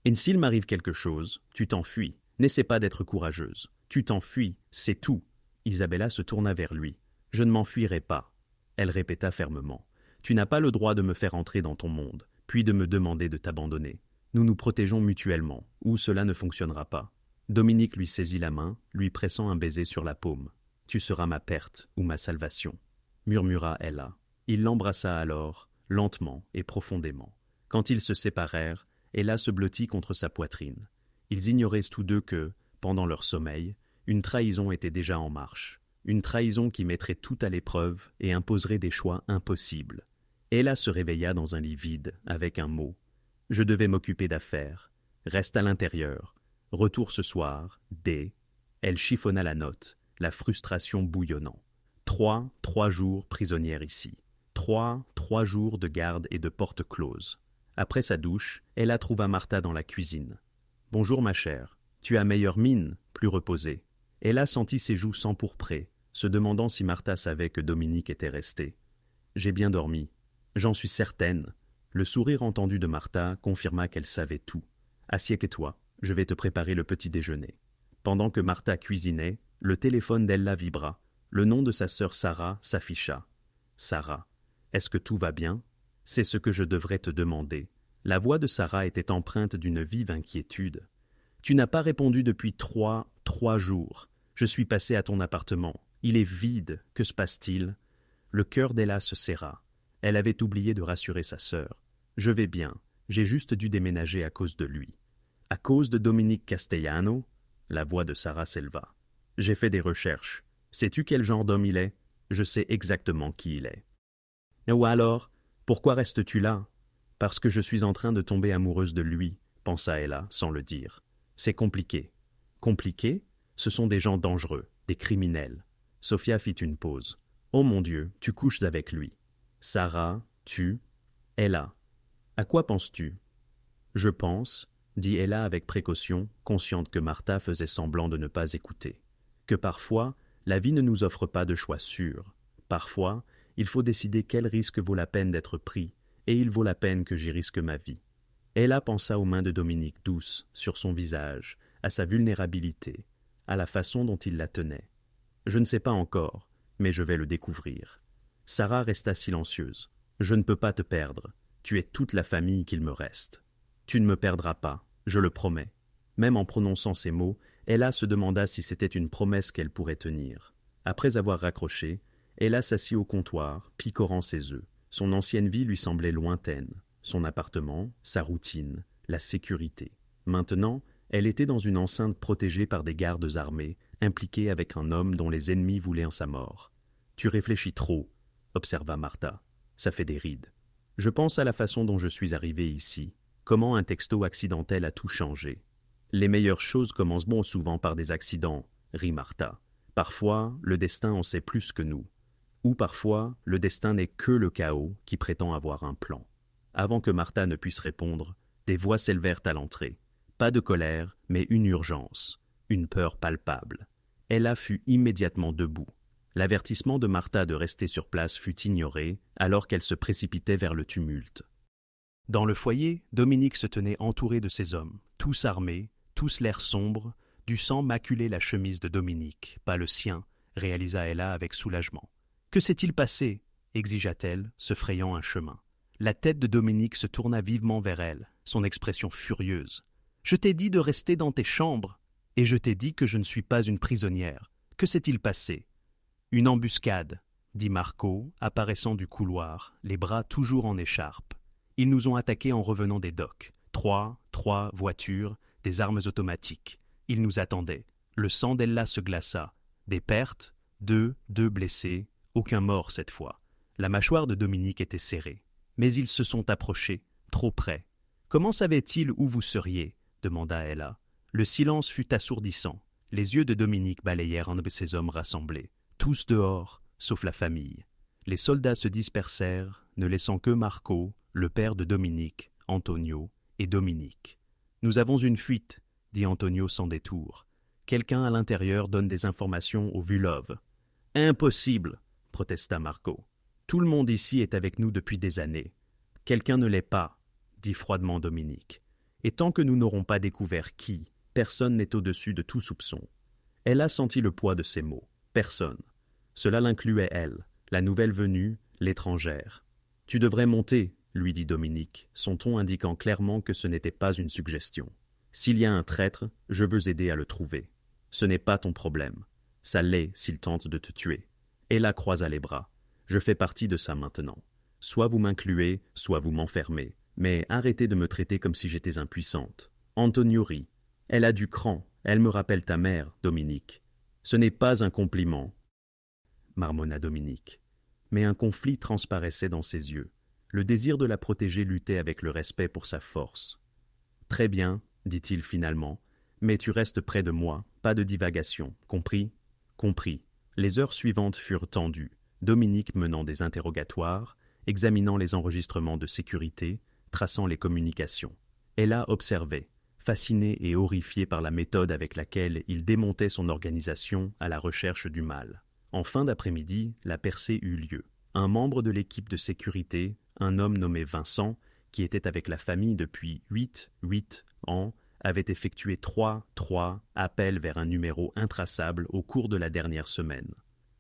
Et s'il m'arrive quelque chose, tu t'enfuis. N'essaie pas d'être courageuse. Tu t'enfuis, c'est tout. » Isabella se tourna vers lui. « Je ne m'enfuirai pas. » Elle répéta fermement. « Tu n'as pas le droit de me faire entrer dans ton monde, puis de me demander de t'abandonner. Nous nous protégeons mutuellement, ou cela ne fonctionnera pas. » Dominique lui saisit la main, lui pressant un baiser sur la paume. « Tu seras ma perte ou ma salvation », murmura Ella. Il l'embrassa alors, lentement et profondément. Quand ils se séparèrent, Ella se blottit contre sa poitrine. Ils ignoraient tous deux que, pendant leur sommeil, une trahison était déjà en marche. Une trahison qui mettrait tout à l'épreuve et imposerait des choix impossibles. Ella se réveilla dans un lit vide, avec un mot. « Je devais m'occuper d'affaires. Reste à l'intérieur. Retour ce soir, D. » Elle chiffonna la note, la frustration bouillonnant. 3 jours prisonnière ici. 3 jours de garde et de porte close. Après sa douche, Ella trouva Martha dans la cuisine. « Bonjour ma chère. Tu as meilleure mine, plus reposée. » Ella sentit ses joues s'empourprer, se demandant si Martha savait que Dominique était resté. « J'ai bien dormi. J'en suis certaine. » Le sourire entendu de Martha confirma qu'elle savait tout. « Assieds-toi. Je vais te préparer le petit déjeuner. » Pendant que Martha cuisinait, le téléphone d'Ella vibra. Le nom de sa sœur Sarah s'afficha. « Sarah, est-ce que tout va bien? C'est ce que je devrais te demander. » La voix de Sarah était empreinte d'une vive inquiétude. « Tu n'as pas répondu depuis 3 jours. Je suis passé à ton appartement. Il est vide. Que se passe-t-il » Le cœur d'Ella se serra. Elle avait oublié de rassurer sa sœur. « Je vais bien. J'ai juste dû déménager à cause de lui. » « À cause de Dominique Castellano ?» La voix de Sarah s'éleva. « J'ai fait des recherches. Sais-tu quel genre d'homme il est? Je sais exactement qui il est. Ou alors, pourquoi restes-tu là? Parce que je suis en train de tomber amoureuse de lui, pensa Ella sans le dire. C'est compliqué. Compliqué? Ce sont des gens dangereux, des criminels. Sophia fit une pause. Oh mon Dieu, tu couches avec lui. Sarah, tu, Ella. À quoi penses-tu? Je pense, dit Ella avec précaution, consciente que Martha faisait semblant de ne pas écouter, que parfois, la vie ne nous offre pas de choix sûr. Parfois, il faut décider quel risque vaut la peine d'être pris, et il vaut la peine que j'y risque ma vie. Ella pensa aux mains de Dominique douces, sur son visage, à sa vulnérabilité, à la façon dont il la tenait. Je ne sais pas encore, mais je vais le découvrir. Sarah resta silencieuse. Je ne peux pas te perdre. Tu es toute la famille qu'il me reste. Tu ne me perdras pas, je le promets. Même en prononçant ces mots, Ella se demanda si c'était une promesse qu'elle pourrait tenir. Après avoir raccroché, Ella s'assit au comptoir, picorant ses œufs. Son ancienne vie lui semblait lointaine. Son appartement, sa routine, la sécurité. Maintenant, elle était dans une enceinte protégée par des gardes armés, impliquée avec un homme dont les ennemis voulaient sa mort. « Tu réfléchis trop », observa Martha. « Ça fait des rides. » Je pense à la façon dont je suis arrivé ici. Comment un texto accidentel a tout changé. Les meilleures choses commencent bon souvent par des accidents, rit Martha. Parfois, le destin en sait plus que nous. Ou parfois, le destin n'est que le chaos qui prétend avoir un plan. Avant que Martha ne puisse répondre, des voix s'élevèrent à l'entrée. Pas de colère, mais une urgence, une peur palpable. Ella fut immédiatement debout. L'avertissement de Martha de rester sur place fut ignoré alors qu'elle se précipitait vers le tumulte. Dans le foyer, Dominique se tenait entouré de ses hommes, tous armés, tous l'air sombre, du sang maculait la chemise de Dominique, pas le sien, réalisa Ella avec soulagement. « Que s'est-il passé » exigea-t-elle, se frayant un chemin. La tête de Dominique se tourna vivement vers elle, son expression furieuse. « Je t'ai dit de rester dans tes chambres, et je t'ai dit que je ne suis pas une prisonnière. Que s'est-il passé ?»« Une embuscade, » dit Marco, apparaissant du couloir, les bras toujours en écharpe. Ils nous ont attaqués en revenant des docks. Trois voitures, des armes automatiques. Ils nous attendaient. Le sang d'Ella se glaça. Des pertes, deux blessés, aucun mort cette fois. La mâchoire de Dominique était serrée. Mais ils se sont approchés, trop près. « Comment savait-il où vous seriez » demanda Ella. Le silence fut assourdissant. Les yeux de Dominique balayèrent un de ses hommes rassemblés. Tous dehors, sauf la famille. Les soldats se dispersèrent, ne laissant que Marco, le père de Dominique, Antonio et Dominique. « Nous avons une fuite, » dit Antonio sans détour. « Quelqu'un à l'intérieur donne des informations au Vulov. »« Impossible, » protesta Marco. « Tout le monde ici est avec nous depuis des années. »« Quelqu'un ne l'est pas, » dit froidement Dominique. « Et tant que nous n'aurons pas découvert qui, personne n'est au-dessus de tout soupçon. » Elle a senti le poids de ces mots. Personne. Cela l'incluait elle, la nouvelle venue, l'étrangère. « Tu devrais monter, » lui dit Dominique, son ton indiquant clairement que ce n'était pas une suggestion. « S'il y a un traître, je veux aider à le trouver. Ce n'est pas ton problème. Ça l'est s'il tente de te tuer. » Ella croisa les bras. « Je fais partie de ça maintenant. Soit vous m'incluez, soit vous m'enfermez. Mais arrêtez de me traiter comme si j'étais impuissante. » Antonio rit. « Elle a du cran. Elle me rappelle ta mère, Dominique. »« Ce n'est pas un compliment, » marmonna Dominique. Mais un conflit transparaissait dans ses yeux. Le désir de la protéger luttait avec le respect pour sa force. « Très bien, » dit-il finalement, « mais tu restes près de moi, pas de divagation, compris ?»« Compris. » Les heures suivantes furent tendues, Dominique menant des interrogatoires, examinant les enregistrements de sécurité, traçant les communications. Ella observait, fascinée et horrifiée par la méthode avec laquelle il démontait son organisation à la recherche du mal. En fin d'après-midi, la percée eut lieu. Un membre de l'équipe de sécurité, un homme nommé Vincent, qui était avec la famille depuis 8 ans, avait effectué 3 appels vers un numéro intraçable au cours de la dernière semaine.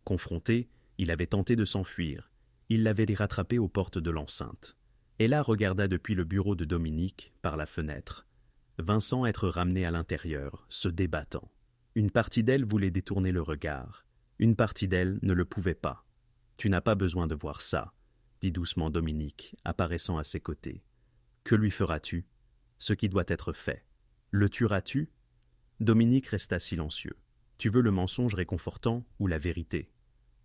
Confronté, il avait tenté de s'enfuir. Il l'avait rattrapé aux portes de l'enceinte. Ella regarda depuis le bureau de Dominique, par la fenêtre. Vincent être ramené à l'intérieur, se débattant. Une partie d'elle voulait détourner le regard. Une partie d'elle ne le pouvait pas. « Tu n'as pas besoin de voir ça, » dit doucement Dominique, apparaissant à ses côtés. « Que lui feras-tu ? Ce qui doit être fait. Le tueras-tu » Dominique resta silencieux. « Tu veux le mensonge réconfortant ou la vérité »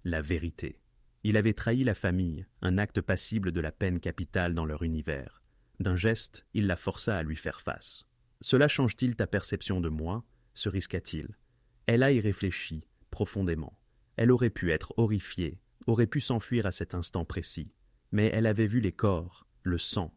la vérité. Il avait trahi la famille, un acte passible de la peine capitale dans leur univers. D'un geste, il la força à lui faire face. Cela change-t-il ta perception de moi? Se risqua-t-il. Elle a y réfléchi, profondément. Elle aurait pu être horrifiée, aurait pu s'enfuir à cet instant précis. Mais elle avait vu les corps, le sang.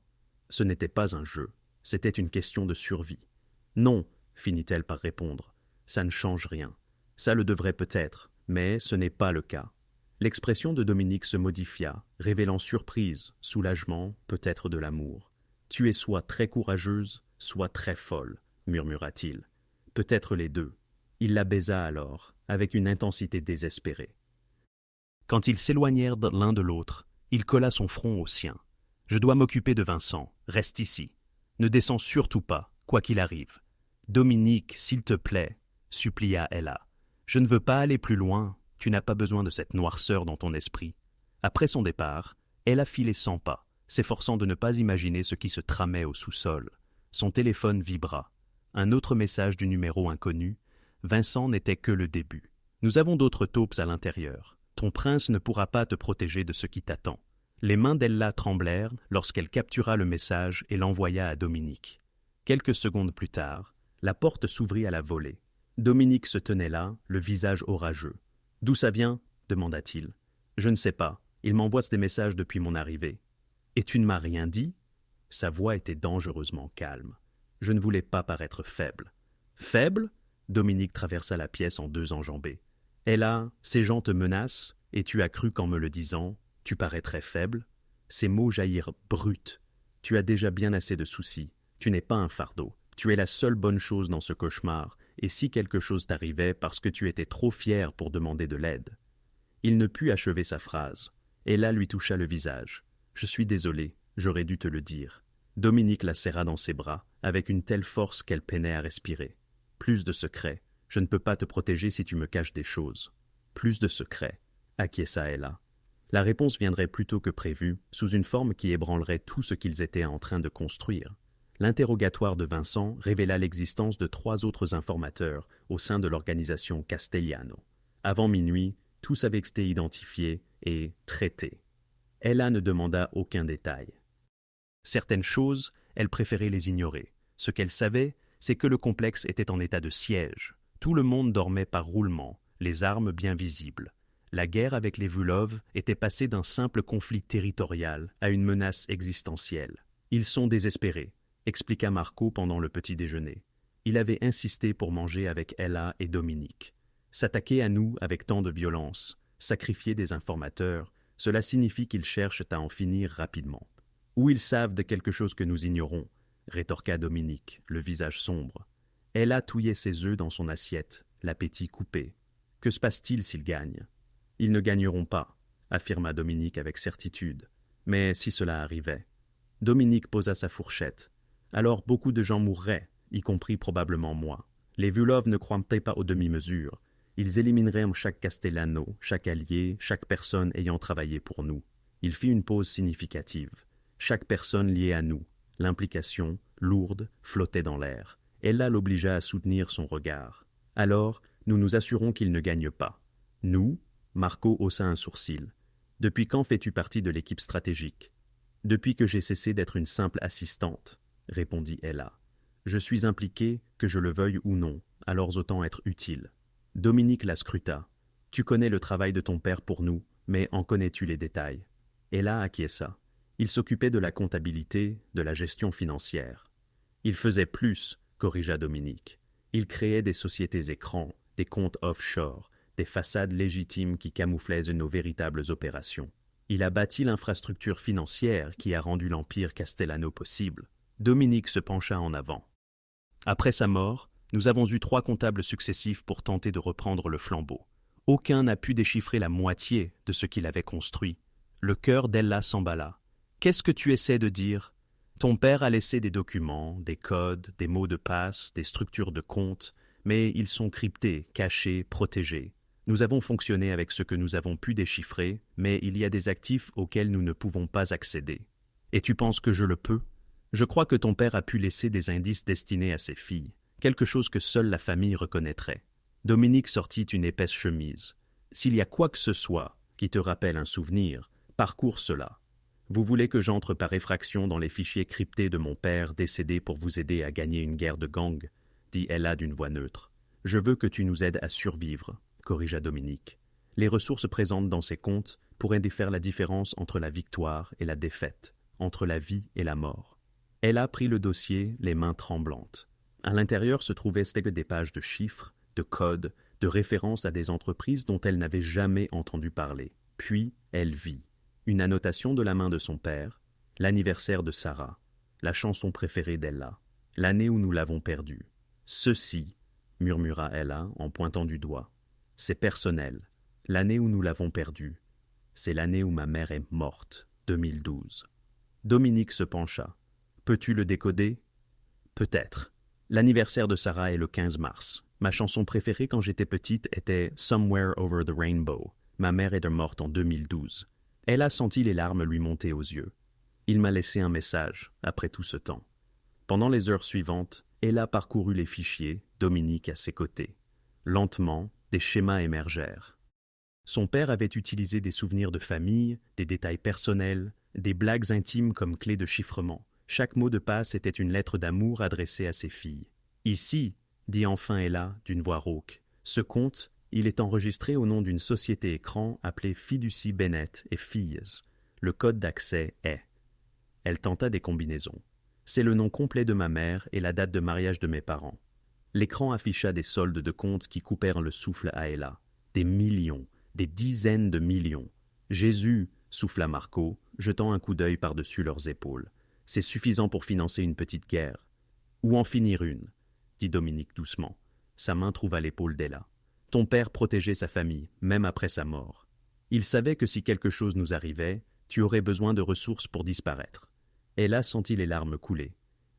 Ce n'était pas un jeu, c'était une question de survie. Non, finit-elle par répondre, ça ne change rien. Ça le devrait peut-être, mais ce n'est pas le cas. L'expression de Dominique se modifia, révélant surprise, soulagement, peut-être de l'amour. « Tu es soit très courageuse, soit très folle, » murmura-t-il. Peut-être les deux. Il la baisa alors, avec une intensité désespérée. Quand ils s'éloignèrent l'un de l'autre, il colla son front au sien. « Je dois m'occuper de Vincent, reste ici. Ne descends surtout pas, quoi qu'il arrive. »« Dominique, s'il te plaît, » supplia Ella. « Je ne veux pas aller plus loin. Tu n'as pas besoin de cette noirceur dans ton esprit. » Après son départ, Ella fit les 100 pas, s'efforçant de ne pas imaginer ce qui se tramait au sous-sol. Son téléphone vibra. Un autre message du numéro inconnu. Vincent n'était que le début. Nous avons d'autres taupes à l'intérieur. Ton prince ne pourra pas te protéger de ce qui t'attend. Les mains d'Ella tremblèrent lorsqu'elle captura le message et l'envoya à Dominique. Quelques secondes plus tard, la porte s'ouvrit à la volée. Dominique se tenait là, le visage orageux. « D'où ça vient ?» demanda-t-il. « Je ne sais pas. Il m'envoie des messages depuis mon arrivée. »« Et tu ne m'as rien dit ?» Sa voix était dangereusement calme. Je ne voulais pas paraître faible. « Faible ?» Dominique traversa la pièce en 2 enjambées. « Ella, ces gens te menacent, et tu as cru qu'en me le disant, tu paraîtrais faible ?» Ces mots jaillirent bruts. « Tu as déjà bien assez de soucis. Tu n'es pas un fardeau. Tu es la seule bonne chose dans ce cauchemar, et si quelque chose t'arrivait parce que tu étais trop fier pour demander de l'aide. » Il ne put achever sa phrase. Ella lui toucha le visage. « Je suis désolé, j'aurais dû te le dire. » Dominique la serra dans ses bras, avec une telle force qu'elle peinait à respirer. « Plus de secrets. Je ne peux pas te protéger si tu me caches des choses. »« Plus de secrets, » acquiesça Ella. La réponse viendrait plus tôt que prévu, sous une forme qui ébranlerait tout ce qu'ils étaient en train de construire. L'interrogatoire de Vincent révéla l'existence de 3 autres informateurs au sein de l'organisation Castellano. Avant minuit, tous avaient été identifiés et traités. Ella ne demanda aucun détail. Certaines choses, elle préférait les ignorer. Ce qu'elle savait, c'est que le complexe était en état de siège. Tout le monde dormait par roulement, les armes bien visibles. La guerre avec les Vulov était passée d'un simple conflit territorial à une menace existentielle. Ils sont désespérés, expliqua Marco pendant le petit déjeuner. Il avait insisté pour manger avec Ella et Dominique. S'attaquer à nous avec tant de violence, sacrifier des informateurs, cela signifie qu'ils cherchent à en finir rapidement. Ou ils savent de quelque chose que nous ignorons, rétorqua Dominique, le visage sombre. Ella touillait ses œufs dans son assiette, l'appétit coupé. Que se passe-t-il s'ils gagnent? Ils ne gagneront pas, affirma Dominique avec certitude. Mais si cela arrivait? Dominique posa sa fourchette. Alors beaucoup de gens mourraient, y compris probablement moi. Les Vulov ne croient pas aux demi-mesures. Ils élimineraient chaque Castellano, chaque allié, chaque personne ayant travaillé pour nous. Il fit une pause significative. Chaque personne liée à nous. L'implication, lourde, flottait dans l'air. Ella l'obligea à soutenir son regard. Alors, nous nous assurons qu'ils ne gagnent pas. Nous? Marco haussa un sourcil. Depuis quand fais-tu partie de l'équipe stratégique? Depuis que j'ai cessé d'être une simple assistante, répondit Ella. Je suis impliqué, que je le veuille ou non, alors autant être utile. Dominique la scruta. Tu connais le travail de ton père pour nous, mais en connais-tu les détails? Ella acquiesça. Il s'occupait de la comptabilité, de la gestion financière. Il faisait plus, corrigea Dominique. Il créait des sociétés écrans, des comptes offshore, des façades légitimes qui camouflaient nos véritables opérations. Il a bâti l'infrastructure financière qui a rendu l'empire Castellano possible. Dominique se pencha en avant. Après sa mort, nous avons eu 3 comptables successifs pour tenter de reprendre le flambeau. Aucun n'a pu déchiffrer la moitié de ce qu'il avait construit. Le cœur d'Ella s'emballa. « Qu'est-ce que tu essaies de dire? Ton père a laissé des documents, des codes, des mots de passe, des structures de compte, mais ils sont cryptés, cachés, protégés. Nous avons fonctionné avec ce que nous avons pu déchiffrer, mais il y a des actifs auxquels nous ne pouvons pas accéder. Et tu penses que je le peux? Je crois que ton père a pu laisser des indices destinés à ses filles, quelque chose que seule la famille reconnaîtrait. » Dominique sortit une épaisse chemise. « S'il y a quoi que ce soit qui te rappelle un souvenir, parcours cela. Vous voulez que j'entre par effraction dans les fichiers cryptés de mon père décédé pour vous aider à gagner une guerre de gang, dit Ella d'une voix neutre. Je veux que tu nous aides à survivre, corrigea Dominique. Les ressources présentes dans ces comptes pourraient défaire la différence entre la victoire et la défaite, entre la vie et la mort. Ella prit le dossier, les mains tremblantes. À l'intérieur se trouvaient des pages de chiffres, de codes, de références à des entreprises dont elle n'avait jamais entendu parler. Puis, elle vit une annotation de la main de son père, l'anniversaire de Sarah, la chanson préférée d'Ella, l'année où nous l'avons perdue. Ceci, murmura Ella en pointant du doigt, c'est personnel. L'année où nous l'avons perdue, c'est l'année où ma mère est morte, 2012. Dominique se pencha. Peux-tu le décoder? Peut-être. L'anniversaire de Sarah est le 15 mars. Ma chanson préférée quand j'étais petite était Somewhere Over the Rainbow. Ma mère est morte en 2012. Elle a senti les larmes lui monter aux yeux. Il m'a laissé un message, après tout ce temps. Pendant les heures suivantes, elle a parcouru les fichiers, Dominique à ses côtés. Lentement, des schémas émergèrent. Son père avait utilisé des souvenirs de famille, des détails personnels, des blagues intimes comme clé de chiffrement. Chaque mot de passe était une lettre d'amour adressée à ses filles. Ici, dit enfin Ella d'une voix rauque, ce compte, il est enregistré au nom d'une société écran appelée Fiducie Bennett et Filles. Le code d'accès est. Elle tenta des combinaisons. C'est le nom complet de ma mère et la date de mariage de mes parents. L'écran afficha des soldes de comptes qui coupèrent le souffle à Ella. Des millions, des dizaines de millions. Jésus, souffla Marco, jetant un coup d'œil par-dessus leurs épaules. C'est suffisant pour financer une petite guerre. Ou en finir une, dit Dominique doucement. Sa main trouva l'épaule d'Ella. Ton père protégeait sa famille, même après sa mort. Il savait que si quelque chose nous arrivait, tu aurais besoin de ressources pour disparaître. Ella sentit les larmes couler.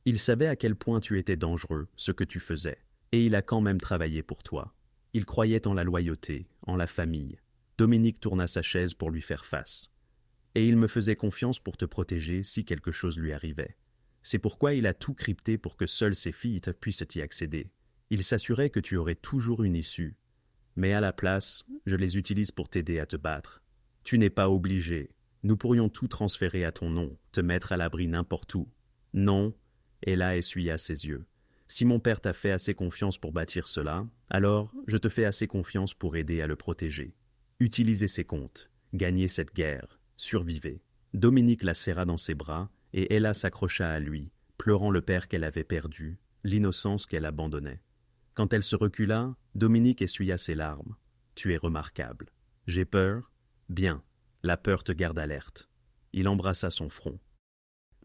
Il savait à quel point tu étais dangereux, ce que tu faisais, et il a quand même travaillé pour toi. Il croyait en la loyauté, en la famille. Dominique tourna sa chaise pour lui faire face. Et il me faisait confiance pour te protéger si quelque chose lui arrivait. C'est pourquoi il a tout crypté pour que seules ses filles puissent y accéder. Il s'assurait que tu aurais toujours une issue. Mais à la place, je les utilise pour t'aider à te battre. Tu n'es pas obligé. Nous pourrions tout transférer à ton nom, te mettre à l'abri n'importe où. Non, Ella essuya ses yeux. Si mon père t'a fait assez confiance pour bâtir cela, alors je te fais assez confiance pour aider à le protéger. Utilisez ses comptes, gagnez cette guerre, survivez. Dominique la serra dans ses bras et Ella s'accrocha à lui, pleurant le père qu'elle avait perdu, l'innocence qu'elle abandonnait. Quand elle se recula, Dominique essuya ses larmes. Tu es remarquable. J'ai peur? Bien. La peur te garde alerte. Il embrassa son front.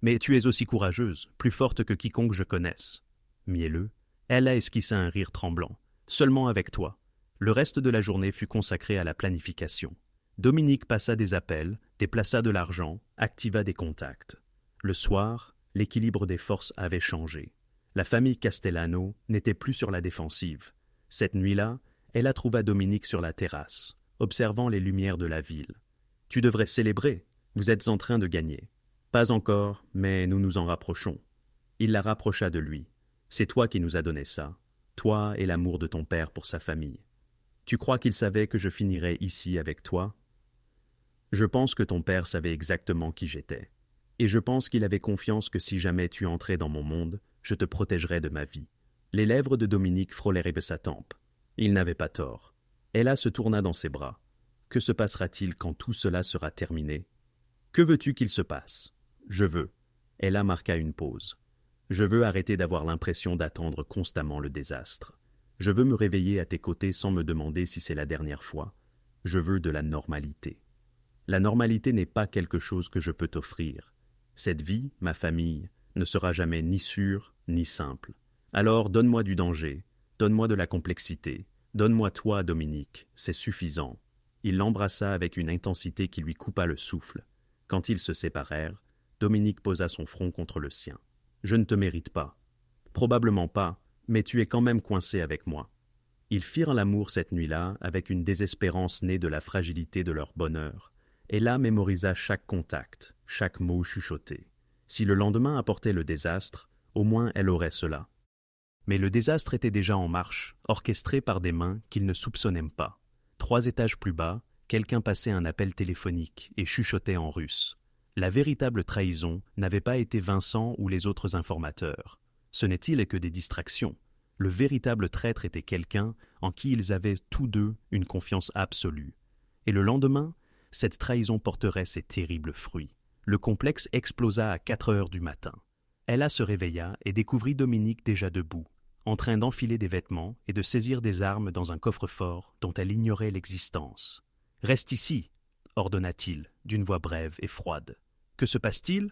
Mais tu es aussi courageuse, plus forte que quiconque je connaisse. Mielleux, Ella esquissa un rire tremblant. Seulement avec toi. Le reste de la journée fut consacré à la planification. Dominique passa des appels, déplaça de l'argent, activa des contacts. Le soir, l'équilibre des forces avait changé. La famille Castellano n'était plus sur la défensive. Cette nuit-là, Ella trouva Dominique sur la terrasse, observant les lumières de la ville. « Tu devrais célébrer, vous êtes en train de gagner. »« Pas encore, mais nous nous en rapprochons. » Il la rapprocha de lui. « C'est toi qui nous as donné ça, toi et l'amour de ton père pour sa famille. Tu crois qu'il savait que je finirais ici avec toi? » Je pense que ton père savait exactement qui j'étais. Et je pense qu'il avait confiance que si jamais tu entrais dans mon monde, je te protégerais de ma vie. Les lèvres de Dominique frôlèrent sa tempe. Il n'avait pas tort. Ella se tourna dans ses bras. Que se passera-t-il quand tout cela sera terminé? Que veux-tu qu'il se passe? Je veux. Ella marqua une pause. Je veux arrêter d'avoir l'impression d'attendre constamment le désastre. Je veux me réveiller à tes côtés sans me demander si c'est la dernière fois. Je veux de la normalité. La normalité n'est pas quelque chose que je peux t'offrir. Cette vie, ma famille, ne sera jamais ni sûre ni simple. Alors donne-moi du danger, donne-moi de la complexité, donne-moi toi, Dominique, c'est suffisant. Il l'embrassa avec une intensité qui lui coupa le souffle. Quand ils se séparèrent, Dominique posa son front contre le sien. Je ne te mérite pas. Probablement pas, mais tu es quand même coincé avec moi. Ils firent l'amour cette nuit-là avec une désespérance née de la fragilité de leur bonheur. Ella mémorisa chaque contact, chaque mot chuchoté. Si le lendemain apportait le désastre, au moins elle aurait cela. Mais le désastre était déjà en marche, orchestré par des mains qu'il ne soupçonnait pas. 3 étages plus bas, quelqu'un passait un appel téléphonique et chuchotait en russe. La véritable trahison n'avait pas été Vincent ou les autres informateurs. Ce n'est-il que des distractions. Le véritable traître était quelqu'un en qui ils avaient tous deux une confiance absolue. Et le lendemain, cette trahison porterait ses terribles fruits. Le complexe explosa à 4 heures du matin. Ella se réveilla et découvrit Dominique déjà debout, en train d'enfiler des vêtements et de saisir des armes dans un coffre-fort dont elle ignorait l'existence. « Reste ici !» ordonna-t-il, d'une voix brève et froide. « Que se passe-t-il » ?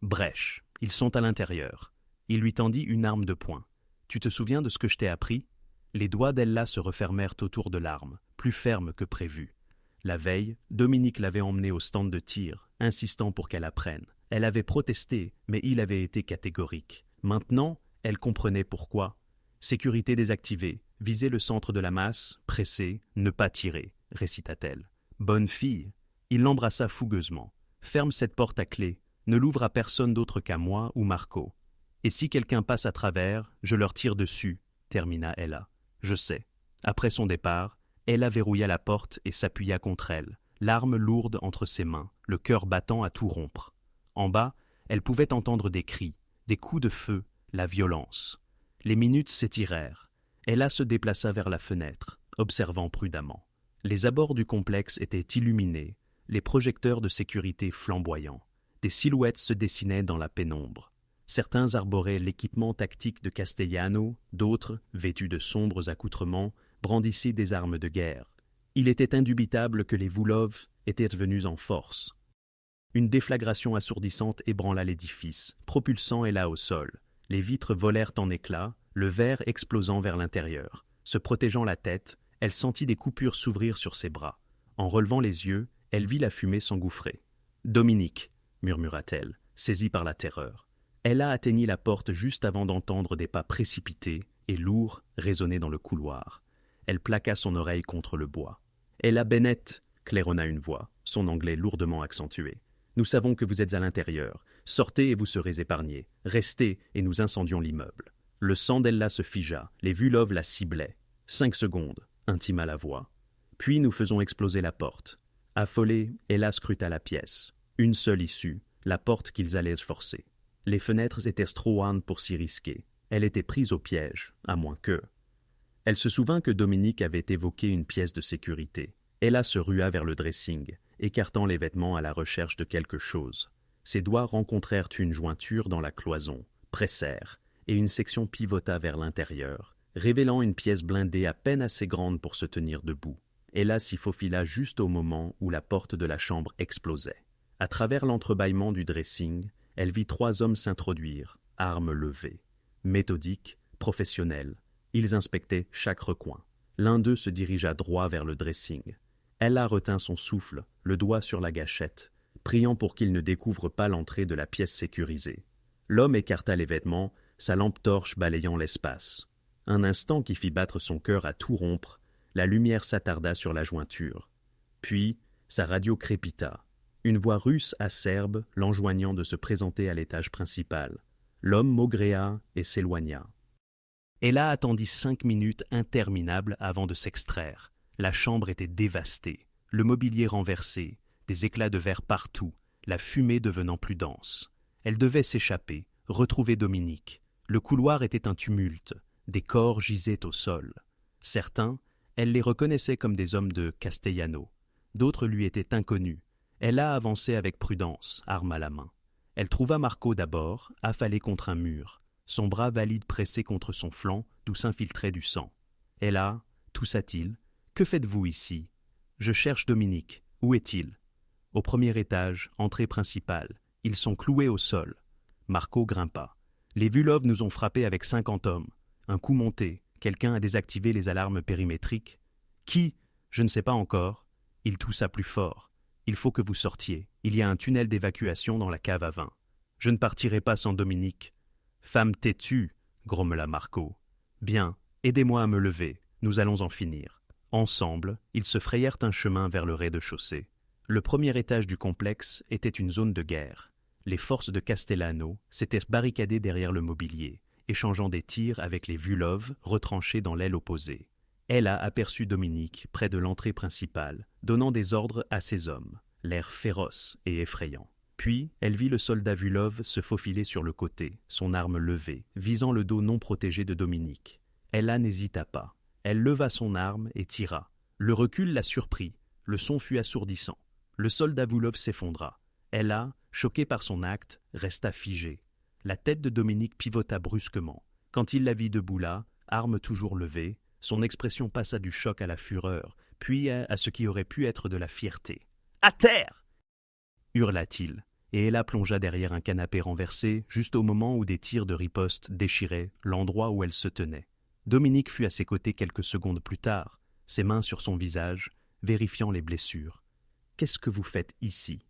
Brèche, ils sont à l'intérieur. Il lui tendit une arme de poing. « Tu te souviens de ce que je t'ai appris » Les doigts d'Ella se refermèrent autour de l'arme, plus fermes que prévu. La veille, Dominique l'avait emmenée au stand de tir, insistant pour qu'elle apprenne. Elle avait protesté, mais il avait été catégorique. Maintenant, elle comprenait pourquoi. Sécurité désactivée, viser le centre de la masse, presser, ne pas tirer, récita-t-elle. Bonne fille. Il l'embrassa fougueusement. Ferme cette porte à clé, ne l'ouvre à personne d'autre qu'à moi ou Marco. Et si quelqu'un passe à travers, je leur tire dessus, termina Ella. Je sais. Après son départ, Ella verrouilla la porte et s'appuya contre elle, l'arme lourde entre ses mains, le cœur battant à tout rompre. En bas, elle pouvait entendre des cris, des coups de feu, la violence. Les minutes s'étirèrent. Ella se déplaça vers la fenêtre, observant prudemment. Les abords du complexe étaient illuminés, les projecteurs de sécurité flamboyants. Des silhouettes se dessinaient dans la pénombre. Certains arboraient l'équipement tactique de Castellano, d'autres, vêtus de sombres accoutrements, brandissaient des armes de guerre. Il était indubitable que les Voulov étaient venus en force. Une déflagration assourdissante ébranla l'édifice, propulsant Ella au sol. Les vitres volèrent en éclats, le verre explosant vers l'intérieur. Se protégeant la tête, elle sentit des coupures s'ouvrir sur ses bras. En relevant les yeux, elle vit la fumée s'engouffrer. « Dominique !» murmura-t-elle, saisie par la terreur. Ella atteignit la porte juste avant d'entendre des pas précipités et lourds résonner dans le couloir. Elle plaqua son oreille contre le bois. « Ella Bennett !» claironna une voix, son anglais lourdement accentué. « Nous savons que vous êtes à l'intérieur. Sortez et vous serez épargnés. Restez et nous incendions l'immeuble. » Le sang d'Ella se figea. Les Vulov la ciblaient. 5 secondes, intima la voix. Puis nous faisons exploser la porte. Affolée, Ella scruta la pièce. Une seule issue, la porte qu'ils allaient forcer. Les fenêtres étaient trop grandes pour s'y risquer. Elle était prise au piège, à moins que... Elle se souvint que Dominique avait évoqué une pièce de sécurité. Ella se rua vers le dressing, écartant les vêtements à la recherche de quelque chose. Ses doigts rencontrèrent une jointure dans la cloison, pressèrent, et une section pivota vers l'intérieur, révélant une pièce blindée à peine assez grande pour se tenir debout. Ella s'y faufila juste au moment où la porte de la chambre explosait. À travers l'entrebâillement du dressing, elle vit 3 hommes s'introduire, armes levées. Méthodiques, professionnels, ils inspectaient chaque recoin. L'un d'eux se dirigea droit vers le dressing. Ella retint son souffle, le doigt sur la gâchette, priant pour qu'il ne découvre pas l'entrée de la pièce sécurisée. L'homme écarta les vêtements, sa lampe torche balayant l'espace. Un instant qui fit battre son cœur à tout rompre, la lumière s'attarda sur la jointure. Puis, sa radio crépita. Une voix russe acerbe l'enjoignant de se présenter à l'étage principal. L'homme maugréa et s'éloigna. Ella attendit 5 minutes interminables avant de s'extraire. La chambre était dévastée, le mobilier renversé, des éclats de verre partout, la fumée devenant plus dense. Elle devait s'échapper, retrouver Dominique. Le couloir était un tumulte, des corps gisaient au sol. Certains, elle les reconnaissait comme des hommes de Castellano. D'autres lui étaient inconnus. Elle a avancé avec prudence, arme à la main. Elle trouva Marco d'abord, affalé contre un mur, son bras valide pressé contre son flanc, d'où s'infiltrait du sang. Elle a, toussa-t-il, « Que faites-vous ici ?»« Je cherche Dominique. Où est-il ?» ?»« Au 1er étage, entrée principale. Ils sont cloués au sol. » Marco grimpa. « Les Vulov nous ont frappés avec 50 hommes. Un coup monté. Quelqu'un a désactivé les alarmes périmétriques. »« Qui ? Je ne sais pas encore. » Il toussa plus fort. « Il faut que vous sortiez. Il y a un tunnel d'évacuation dans la cave à vin. »« Je ne partirai pas sans Dominique. »« Femme têtue, » grommela Marco. « Bien, aidez-moi à me lever. Nous allons en finir. » Ensemble, ils se frayèrent un chemin vers le rez-de-chaussée. Le 1er étage du complexe était une zone de guerre. Les forces de Castellano s'étaient barricadées derrière le mobilier, échangeant des tirs avec les Vulov retranchés dans l'aile opposée. Elle a aperçu Dominique près de l'entrée principale, donnant des ordres à ses hommes, l'air féroce et effrayant. Puis, elle vit le soldat Vulov se faufiler sur le côté, son arme levée, visant le dos non protégé de Dominique. Ella n'hésita pas. Elle leva son arme et tira. Le recul la surprit. Le son fut assourdissant. Le soldat Vulov s'effondra. Ella, choquée par son acte, resta figée. La tête de Dominique pivota brusquement. Quand il la vit debout là, arme toujours levée, son expression passa du choc à la fureur, puis à ce qui aurait pu être de la fierté. « À terre !» hurla-t-il, et Ella plongea derrière un canapé renversé, juste au moment où des tirs de riposte déchiraient l'endroit où elle se tenait. Dominique fut à ses côtés quelques secondes plus tard, ses mains sur son visage, vérifiant les blessures. « Qu'est-ce que vous faites ici ?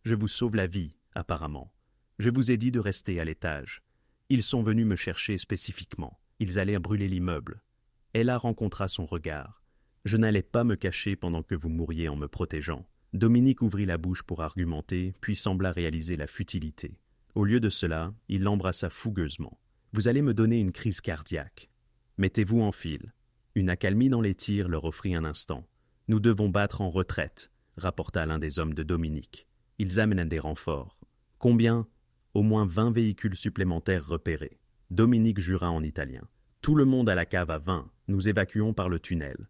Je vous sauve la vie, apparemment. Je vous ai dit de rester à l'étage. Ils sont venus me chercher spécifiquement. Ils allaient brûler l'immeuble. » Ella rencontra son regard. « Je n'allais pas me cacher pendant que vous mouriez en me protégeant. » Dominique ouvrit la bouche pour argumenter, puis sembla réaliser la futilité. Au lieu de cela, il l'embrassa fougueusement. « Vous allez me donner une crise cardiaque. Mettez-vous en file. » Une accalmie dans les tirs leur offrit un instant. « Nous devons battre en retraite, » rapporta l'un des hommes de Dominique. Ils amènent des renforts. « Combien ? » Au moins 20 véhicules supplémentaires repérés. Dominique jura en italien. « Tout le monde à la cave à 20. Nous évacuons par le tunnel. »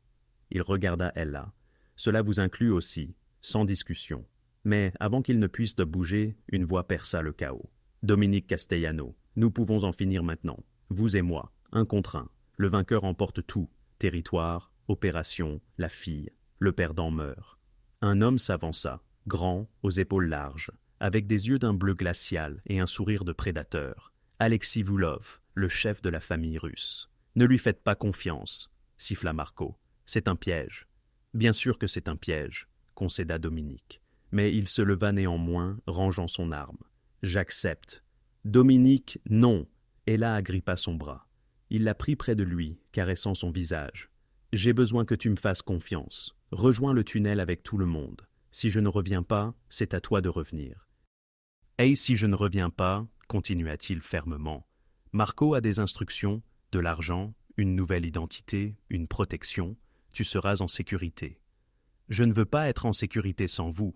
Il regarda Ella. « Cela vous inclut aussi. » Sans discussion. Mais avant qu'il ne puisse bouger, une voix perça le chaos. « Dominique Castellano, nous pouvons en finir maintenant. Vous et moi, un contre un. Le vainqueur emporte tout. Territoire, opération, la fille. Le perdant meurt. » Un homme s'avança, grand, aux épaules larges, avec des yeux d'un bleu glacial et un sourire de prédateur. Alexis Vulov, le chef de la famille russe. « Ne lui faites pas confiance, » siffla Marco. « C'est un piège. » « Bien sûr que c'est un piège, » concéda Dominique. Mais il se leva néanmoins, rangeant son arme. « J'accepte. »« Dominique, non !» Ella agrippa son bras. Il la prit près de lui, caressant son visage. « J'ai besoin que tu me fasses confiance. Rejoins le tunnel avec tout le monde. Si je ne reviens pas, c'est à toi de revenir. »« Et si je ne reviens pas, » continua-t-il fermement, « Marco a des instructions, de l'argent, une nouvelle identité, une protection. Tu seras en sécurité. »« Je ne veux pas être en sécurité sans vous, »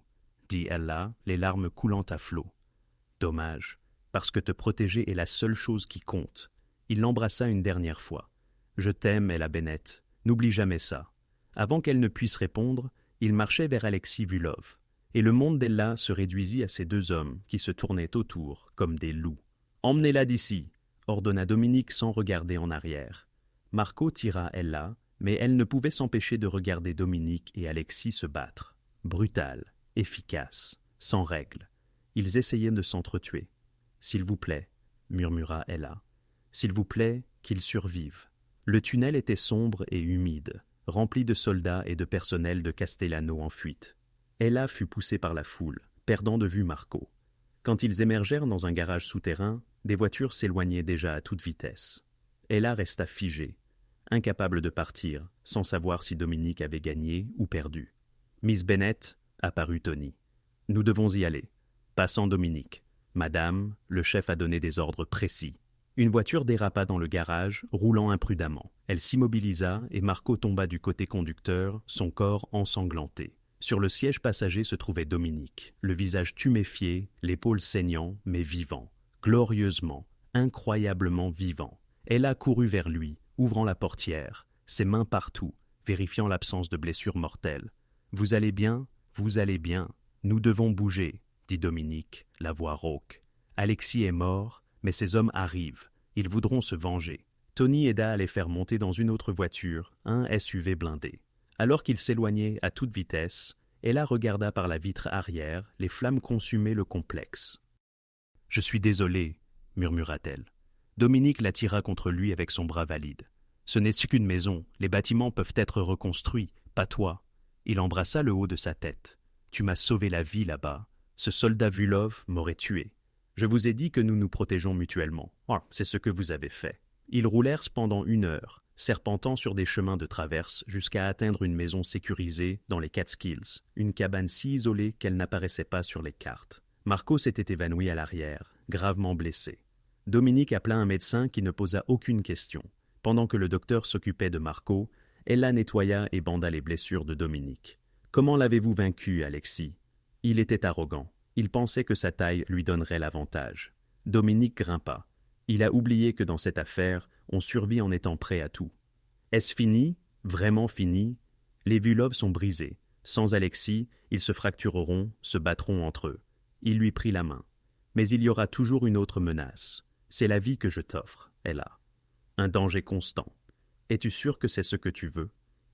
dit Ella, les larmes coulant à flots. « Dommage, parce que te protéger est la seule chose qui compte. » Il l'embrassa une dernière fois. « Je t'aime, Ella Bennett. N'oublie jamais ça. » Avant qu'elle ne puisse répondre, il marchait vers Alexis Vulov, et le monde d'Ella se réduisit à ces deux hommes qui se tournaient autour comme des loups. « Emmenez-la d'ici !» ordonna Dominique sans regarder en arrière. Marco tira Ella, mais elle ne pouvait s'empêcher de regarder Dominique et Alexis se battre. Brutal, efficace, sans règles. Ils essayaient de s'entretuer. « S'il vous plaît, » murmura Ella. « S'il vous plaît, qu'ils survivent. » Le tunnel était sombre et humide, rempli de soldats et de personnel de Castellano en fuite. Ella fut poussée par la foule, perdant de vue Marco. Quand ils émergèrent dans un garage souterrain, des voitures s'éloignaient déjà à toute vitesse. Ella resta figée, incapable de partir, sans savoir si Dominique avait gagné ou perdu. « Miss Bennett » apparut Tony. « Nous devons y aller. Passant Dominique. Madame, le chef a donné des ordres précis. » Une voiture dérapa dans le garage, roulant imprudemment. Elle s'immobilisa et Marco tomba du côté conducteur, son corps ensanglanté. Sur le siège passager se trouvait Dominique, le visage tuméfié, l'épaule saignant, mais vivant. Glorieusement, incroyablement vivant. Ella courut vers lui, ouvrant la portière, ses mains partout, vérifiant l'absence de blessures mortelles. « Vous allez bien ? Vous allez bien. Nous devons bouger, » dit Dominique, la voix rauque. « Alexis est mort, mais ces hommes arrivent. Ils voudront se venger. » Tony aida à les faire monter dans une autre voiture, un SUV blindé. Alors qu'ils s'éloignaient à toute vitesse, Ella regarda par la vitre arrière, les flammes consumer le complexe. « Je suis désolée, » murmura-t-elle. Dominique l'attira contre lui avec son bras valide. « Ce n'est qu'une maison, les bâtiments peuvent être reconstruits, pas toi. » Il embrassa le haut de sa tête. « Tu m'as sauvé la vie là-bas. Ce soldat Vulov m'aurait tué. Je vous ai dit que nous nous protégeons mutuellement. Oh, c'est ce que vous avez fait. » Ils roulèrent pendant 1 heure, serpentant sur des chemins de traverse jusqu'à atteindre une maison sécurisée dans les Catskills, une cabane si isolée qu'elle n'apparaissait pas sur les cartes. Marco s'était évanoui à l'arrière, gravement blessé. Dominique appela un médecin qui ne posa aucune question. Pendant que le docteur s'occupait de Marco, Ella nettoya et banda les blessures de Dominique. « Comment l'avez-vous vaincu, Alexis ?» Il était arrogant. Il pensait que sa taille lui donnerait l'avantage. Dominique grimpa. Il a oublié que dans cette affaire, on survit en étant prêt à tout. Est-ce fini? Vraiment fini? Les Vulov sont brisés. Sans Alexis, ils se fractureront, se battront entre eux. Il lui prit la main. Mais il y aura toujours une autre menace. C'est la vie que je t'offre, Ella. Un danger constant. Es-tu sûr que c'est ce que tu veux?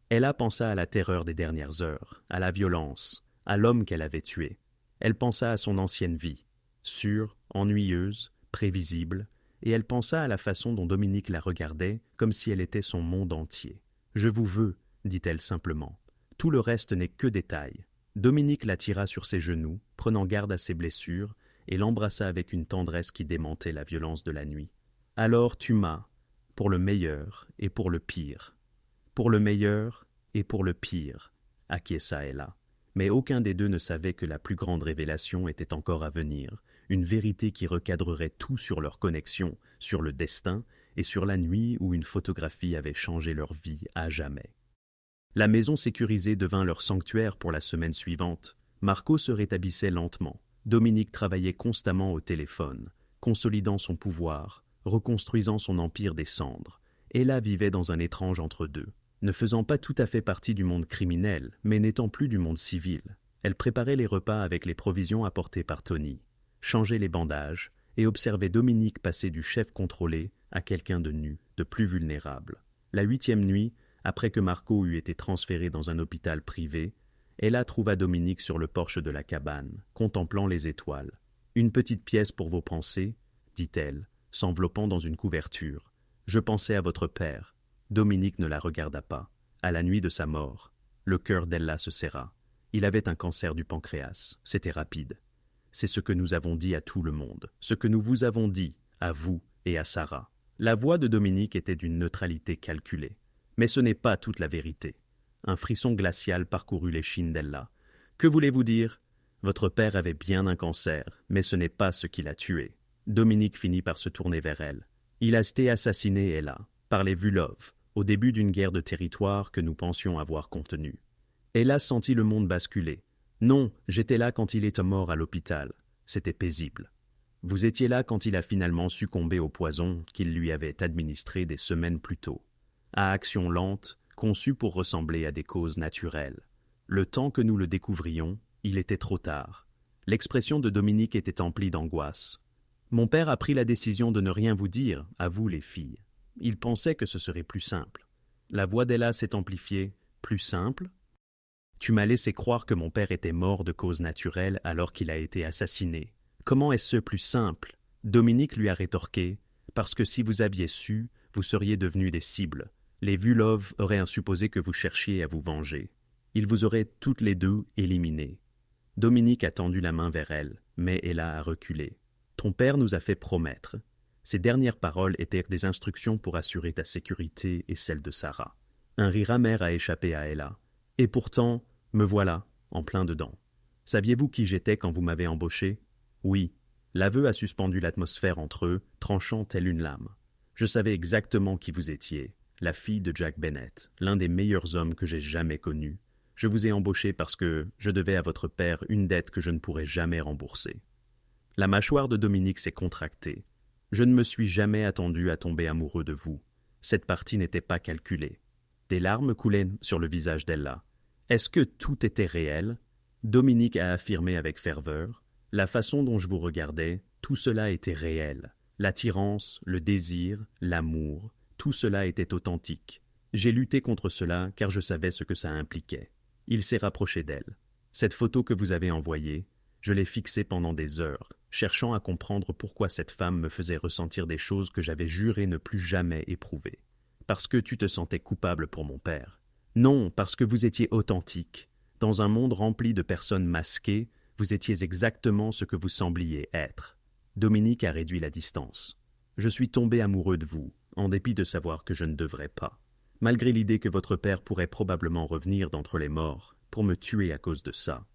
Ella pensa à la terreur des dernières heures, à la violence, à l'homme qu'elle avait tué. Elle pensa à son ancienne vie, sûre, ennuyeuse, prévisible, et elle pensa à la façon dont Dominique la regardait comme si elle était son monde entier. « Je vous veux », dit-elle simplement. Tout le reste n'est que détail. Dominique la tira sur ses genoux, prenant garde à ses blessures, et l'embrassa avec une tendresse qui démentait la violence de la nuit. « Alors tu m'as, pour le meilleur et pour le pire. Pour le meilleur et pour le pire, acquiesça Ella. Mais aucun des deux ne savait que la plus grande révélation était encore à venir, une vérité qui recadrerait tout sur leur connexion, sur le destin et sur la nuit où une photographie avait changé leur vie à jamais. La maison sécurisée devint leur sanctuaire pour la semaine suivante. Marco se rétablissait lentement. Dominique travaillait constamment au téléphone, consolidant son pouvoir, reconstruisant son empire des cendres. Ella vivait dans un étrange entre-deux, ne faisant pas tout à fait partie du monde criminel, mais n'étant plus du monde civil. Elle préparait les repas avec les provisions apportées par Tony, changeait les bandages et observait Dominique passer du chef contrôlé à quelqu'un de nu, de plus vulnérable. La 8e nuit, après que Marco eut été transféré dans un hôpital privé, Ella trouva Dominique sur le porche de la cabane, contemplant les étoiles. « Une petite pièce pour vos pensées, » dit-elle, s'enveloppant dans une couverture. « Je pensais à votre père. » Dominique ne la regarda pas. À la nuit de sa mort, le cœur d'Ella se serra. Il avait un cancer du pancréas. C'était rapide. C'est ce que nous avons dit à tout le monde. Ce que nous vous avons dit, à vous et à Sarah. La voix de Dominique était d'une neutralité calculée. Mais ce n'est pas toute la vérité. Un frisson glacial parcourut l'échine d'Ella. « Que voulez-vous dire? Votre père avait bien un cancer, mais ce n'est pas ce qui l'a tué. » Dominique finit par se tourner vers elle. « Il a été assassiné, Ella, par les Vulov, au début d'une guerre de territoire que nous pensions avoir contenue. » Ella sentit le monde basculer. « Non, j'étais là quand il est mort à l'hôpital. C'était paisible. Vous étiez là quand il a finalement succombé au poison qu'il lui avait administré des semaines plus tôt. À action lente, conçue pour ressembler à des causes naturelles. Le temps que nous le découvrions, il était trop tard. » L'expression de Dominique était emplie d'angoisse. « Mon père a pris la décision de ne rien vous dire, à vous les filles. Il pensait que ce serait plus simple. » La voix d'Ella s'est amplifiée. « Plus simple? Tu m'as laissé croire que mon père était mort de cause naturelle alors qu'il a été assassiné. Comment est-ce plus simple? » Dominique lui a rétorqué. « Parce que si vous aviez su, vous seriez devenus des cibles. Les Vulov auraient supposé que vous cherchiez à vous venger. Ils vous auraient toutes les deux éliminées. » Dominique a tendu la main vers elle, mais Ella a reculé. « Ton père nous a fait promettre. » Ces dernières paroles étaient des instructions pour assurer ta sécurité et celle de Sarah. Un rire amer a échappé à Ella. « Et pourtant, me voilà, en plein dedans. Saviez-vous qui j'étais quand vous m'avez embauché? » Oui. L'aveu a suspendu l'atmosphère entre eux, tranchant telle une lame. Je savais exactement qui vous étiez, la fille de Jack Bennett, l'un des meilleurs hommes que j'ai jamais connus. Je vous ai embauché parce que je devais à votre père une dette que je ne pourrais jamais rembourser. La mâchoire de Dominique s'est contractée. Je ne me suis jamais attendu à tomber amoureux de vous. Cette partie n'était pas calculée. Des larmes coulaient sur le visage d'Ella. Est-ce que tout était réel? Dominique a affirmé avec ferveur. La façon dont je vous regardais, tout cela était réel. L'attirance, le désir, l'amour, tout cela était authentique. J'ai lutté contre cela car je savais ce que ça impliquait. Il s'est rapproché d'elle. Cette photo que vous avez envoyée, je l'ai fixée pendant des heures, cherchant à comprendre pourquoi cette femme me faisait ressentir des choses que j'avais juré ne plus jamais éprouver. Parce que tu te sentais coupable pour mon père. Non, parce que vous étiez authentique. Dans un monde rempli de personnes masquées, vous étiez exactement ce que vous sembliez être. Dominique a réduit la distance. Je suis tombé amoureux de vous, en dépit de savoir que je ne devrais pas. Malgré l'idée que votre père pourrait probablement revenir d'entre les morts pour me tuer à cause de ça.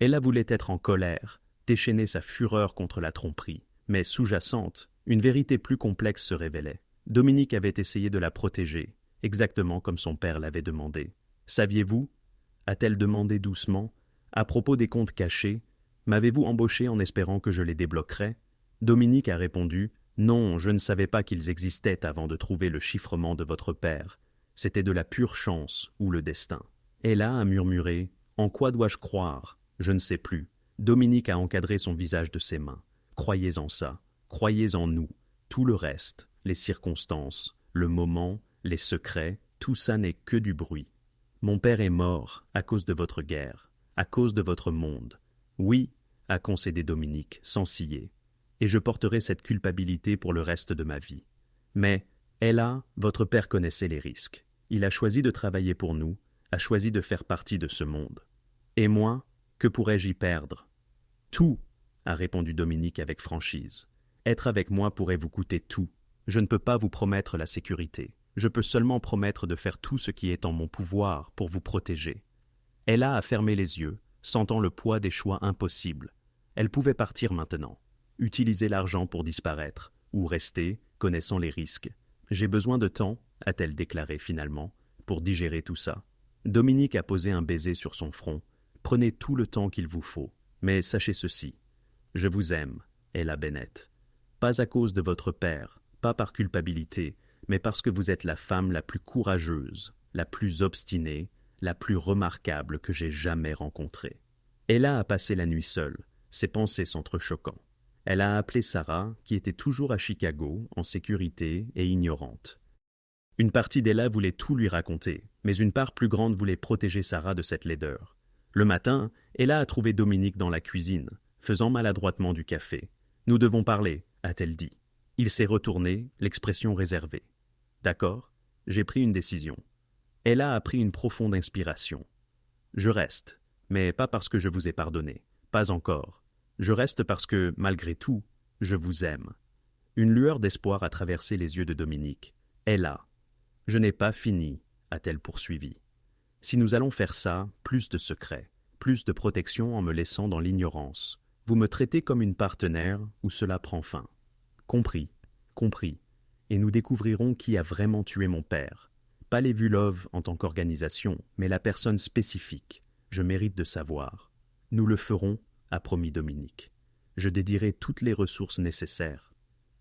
Ella voulait être en colère, déchaîner sa fureur contre la tromperie, mais sous-jacente, une vérité plus complexe se révélait. Dominique avait essayé de la protéger, exactement comme son père l'avait demandé. Saviez-vous, a-t-elle demandé doucement, à propos des comptes cachés, m'avez-vous embauché en espérant que je les débloquerais? Dominique a répondu, non, je ne savais pas qu'ils existaient avant de trouver le chiffrement de votre père. C'était de la pure chance ou le destin. Ella a murmuré, en quoi dois-je croire? Je ne sais plus. Dominique a encadré son visage de ses mains. Croyez en ça, croyez en nous. Tout le reste, les circonstances, le moment, les secrets, tout ça n'est que du bruit. Mon père est mort à cause de votre guerre, à cause de votre monde. Oui, a concédé Dominique, sans ciller. Et je porterai cette culpabilité pour le reste de ma vie. Mais, Ella, votre père connaissait les risques. Il a choisi de travailler pour nous, a choisi de faire partie de ce monde. Et moi, que pourrais-je y perdre? Tout, a répondu Dominique avec franchise. Être avec moi pourrait vous coûter tout. Je ne peux pas vous promettre la sécurité. Je peux seulement promettre de faire tout ce qui est en mon pouvoir pour vous protéger. Ella a fermé les yeux, sentant le poids des choix impossibles. Elle pouvait partir maintenant, utiliser l'argent pour disparaître, ou rester, connaissant les risques. J'ai besoin de temps, a-t-elle déclaré finalement, pour digérer tout ça. Dominique a posé un baiser sur son front. Prenez tout le temps qu'il vous faut. Mais sachez ceci. Je vous aime, Ella Bennett. Pas à cause de votre père, pas par culpabilité, mais parce que vous êtes la femme la plus courageuse, la plus obstinée, la plus remarquable que j'ai jamais rencontrée. Ella a passé la nuit seule, ses pensées s'entrechoquant. Elle a appelé Sarah, qui était toujours à Chicago, en sécurité et ignorante. Une partie d'Ella voulait tout lui raconter, mais une part plus grande voulait protéger Sarah de cette laideur. Le matin, Ella a trouvé Dominique dans la cuisine, faisant maladroitement du café. « Nous devons parler », a-t-elle dit. Il s'est retourné, l'expression réservée. « D'accord, j'ai pris une décision. » Ella a pris une profonde inspiration. « Je reste, mais pas parce que je vous ai pardonné, pas encore. Je reste parce que, malgré tout, je vous aime. » Une lueur d'espoir a traversé les yeux de Dominique. « Ella, je n'ai pas fini, » a-t-elle poursuivi. « Si nous allons faire ça, plus de secrets, plus de protection en me laissant dans l'ignorance. Vous me traitez comme une partenaire où cela prend fin. » Compris, compris. Et nous découvrirons qui a vraiment tué mon père. Pas les Vulov en tant qu'organisation, mais la personne spécifique. Je mérite de savoir. Nous le ferons, a promis Dominique. Je dédierai toutes les ressources nécessaires.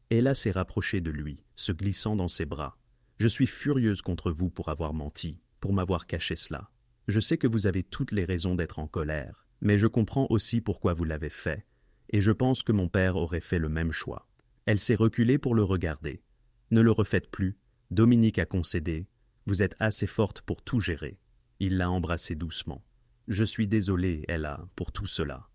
Ella s'est rapprochée de lui, se glissant dans ses bras. Je suis furieuse contre vous pour avoir menti, pour m'avoir caché cela. Je sais que vous avez toutes les raisons d'être en colère, mais je comprends aussi pourquoi vous l'avez fait, et je pense que mon père aurait fait le même choix. Elle s'est reculée pour le regarder. Ne le refaites plus. Dominique a concédé. Vous êtes assez forte pour tout gérer. Il l'a embrassée doucement. Je suis désolé, Ella, pour tout cela.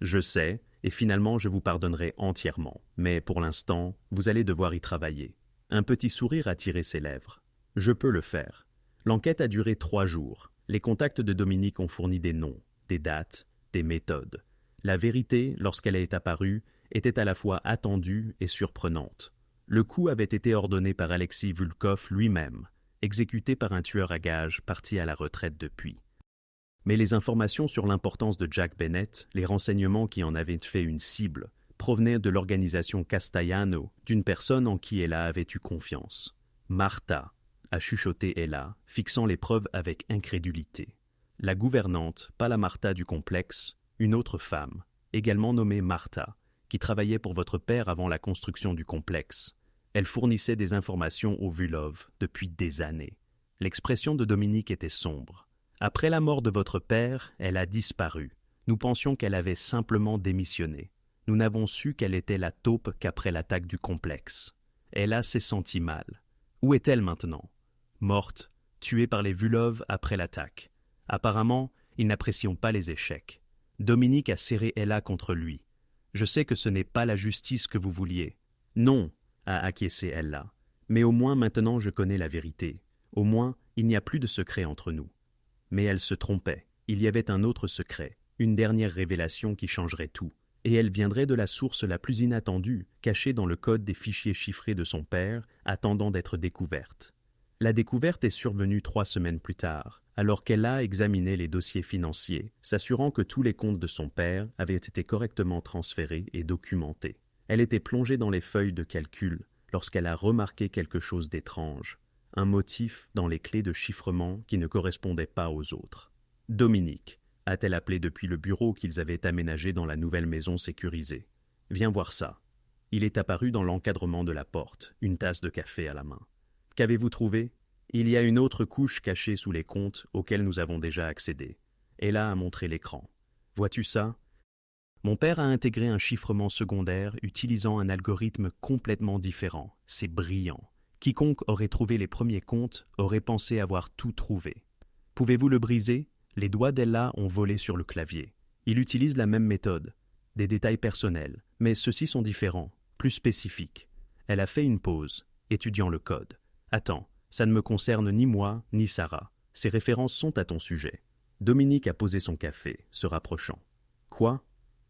Je sais, et finalement je vous pardonnerai entièrement. Mais pour l'instant, vous allez devoir y travailler. Un petit sourire a tiré ses lèvres. Je peux le faire. L'enquête a duré 3 jours. Les contacts de Dominique ont fourni des noms, des dates, des méthodes. La vérité, lorsqu'elle est apparue, était à la fois attendue et surprenante. Le coup avait été ordonné par Alexis Vulkov lui-même, exécuté par un tueur à gages parti à la retraite depuis. Mais les informations sur l'importance de Jack Bennett, les renseignements qui en avaient fait une cible, provenaient de l'organisation Castellano, d'une personne en qui Ella avait eu confiance. Martha, a chuchoté Ella, fixant les preuves avec incrédulité. La gouvernante, pas la Martha du complexe, une autre femme, également nommée Martha, qui travaillait pour votre père avant la construction du complexe. Elle fournissait des informations aux Vulov depuis des années. L'expression de Dominique était sombre. Après la mort de votre père, elle a disparu. Nous pensions qu'elle avait simplement démissionné. Nous n'avons su qu'elle était la taupe qu'après l'attaque du complexe. Ella s'est sentie mal. Où est-elle maintenant? Morte, tuée par les Vulov après l'attaque. Apparemment, ils n'apprécient pas les échecs. Dominique a serré Ella contre lui. Je sais que ce n'est pas la justice que vous vouliez. Non, a acquiescé Ella. Mais au moins maintenant je connais la vérité. Au moins, il n'y a plus de secret entre nous. Mais elle se trompait. Il y avait un autre secret, une dernière révélation qui changerait tout. Et elle viendrait de la source la plus inattendue, cachée dans le code des fichiers chiffrés de son père, attendant d'être découverte. La découverte est survenue 3 semaines plus tard, alors qu'elle a examiné les dossiers financiers, s'assurant que tous les comptes de son père avaient été correctement transférés et documentés. Elle était plongée dans les feuilles de calcul lorsqu'elle a remarqué quelque chose d'étrange. un motif dans les clés de chiffrement qui ne correspondait pas aux autres. Dominique, a-t-elle appelé depuis le bureau qu'ils avaient aménagé dans la nouvelle maison sécurisée. Viens voir ça. Il est apparu dans l'encadrement de la porte, une tasse de café à la main. Qu'avez-vous trouvé? Il y a une autre couche cachée sous les comptes auxquels nous avons déjà accédé. Ella a montré l'écran. Vois-tu ça? Mon père a intégré un chiffrement secondaire utilisant un algorithme complètement différent. C'est brillant. Quiconque aurait trouvé les premiers comptes aurait pensé avoir tout trouvé. Pouvez-vous le briser? Les doigts d'Ella ont volé sur le clavier. Il utilise la même méthode. Des détails personnels, mais ceux-ci sont différents, plus spécifiques. Elle a fait une pause, étudiant le code. Attends, ça ne me concerne ni moi, ni Sarah. Ces références sont à ton sujet. Dominique a posé son café, se rapprochant. Quoi?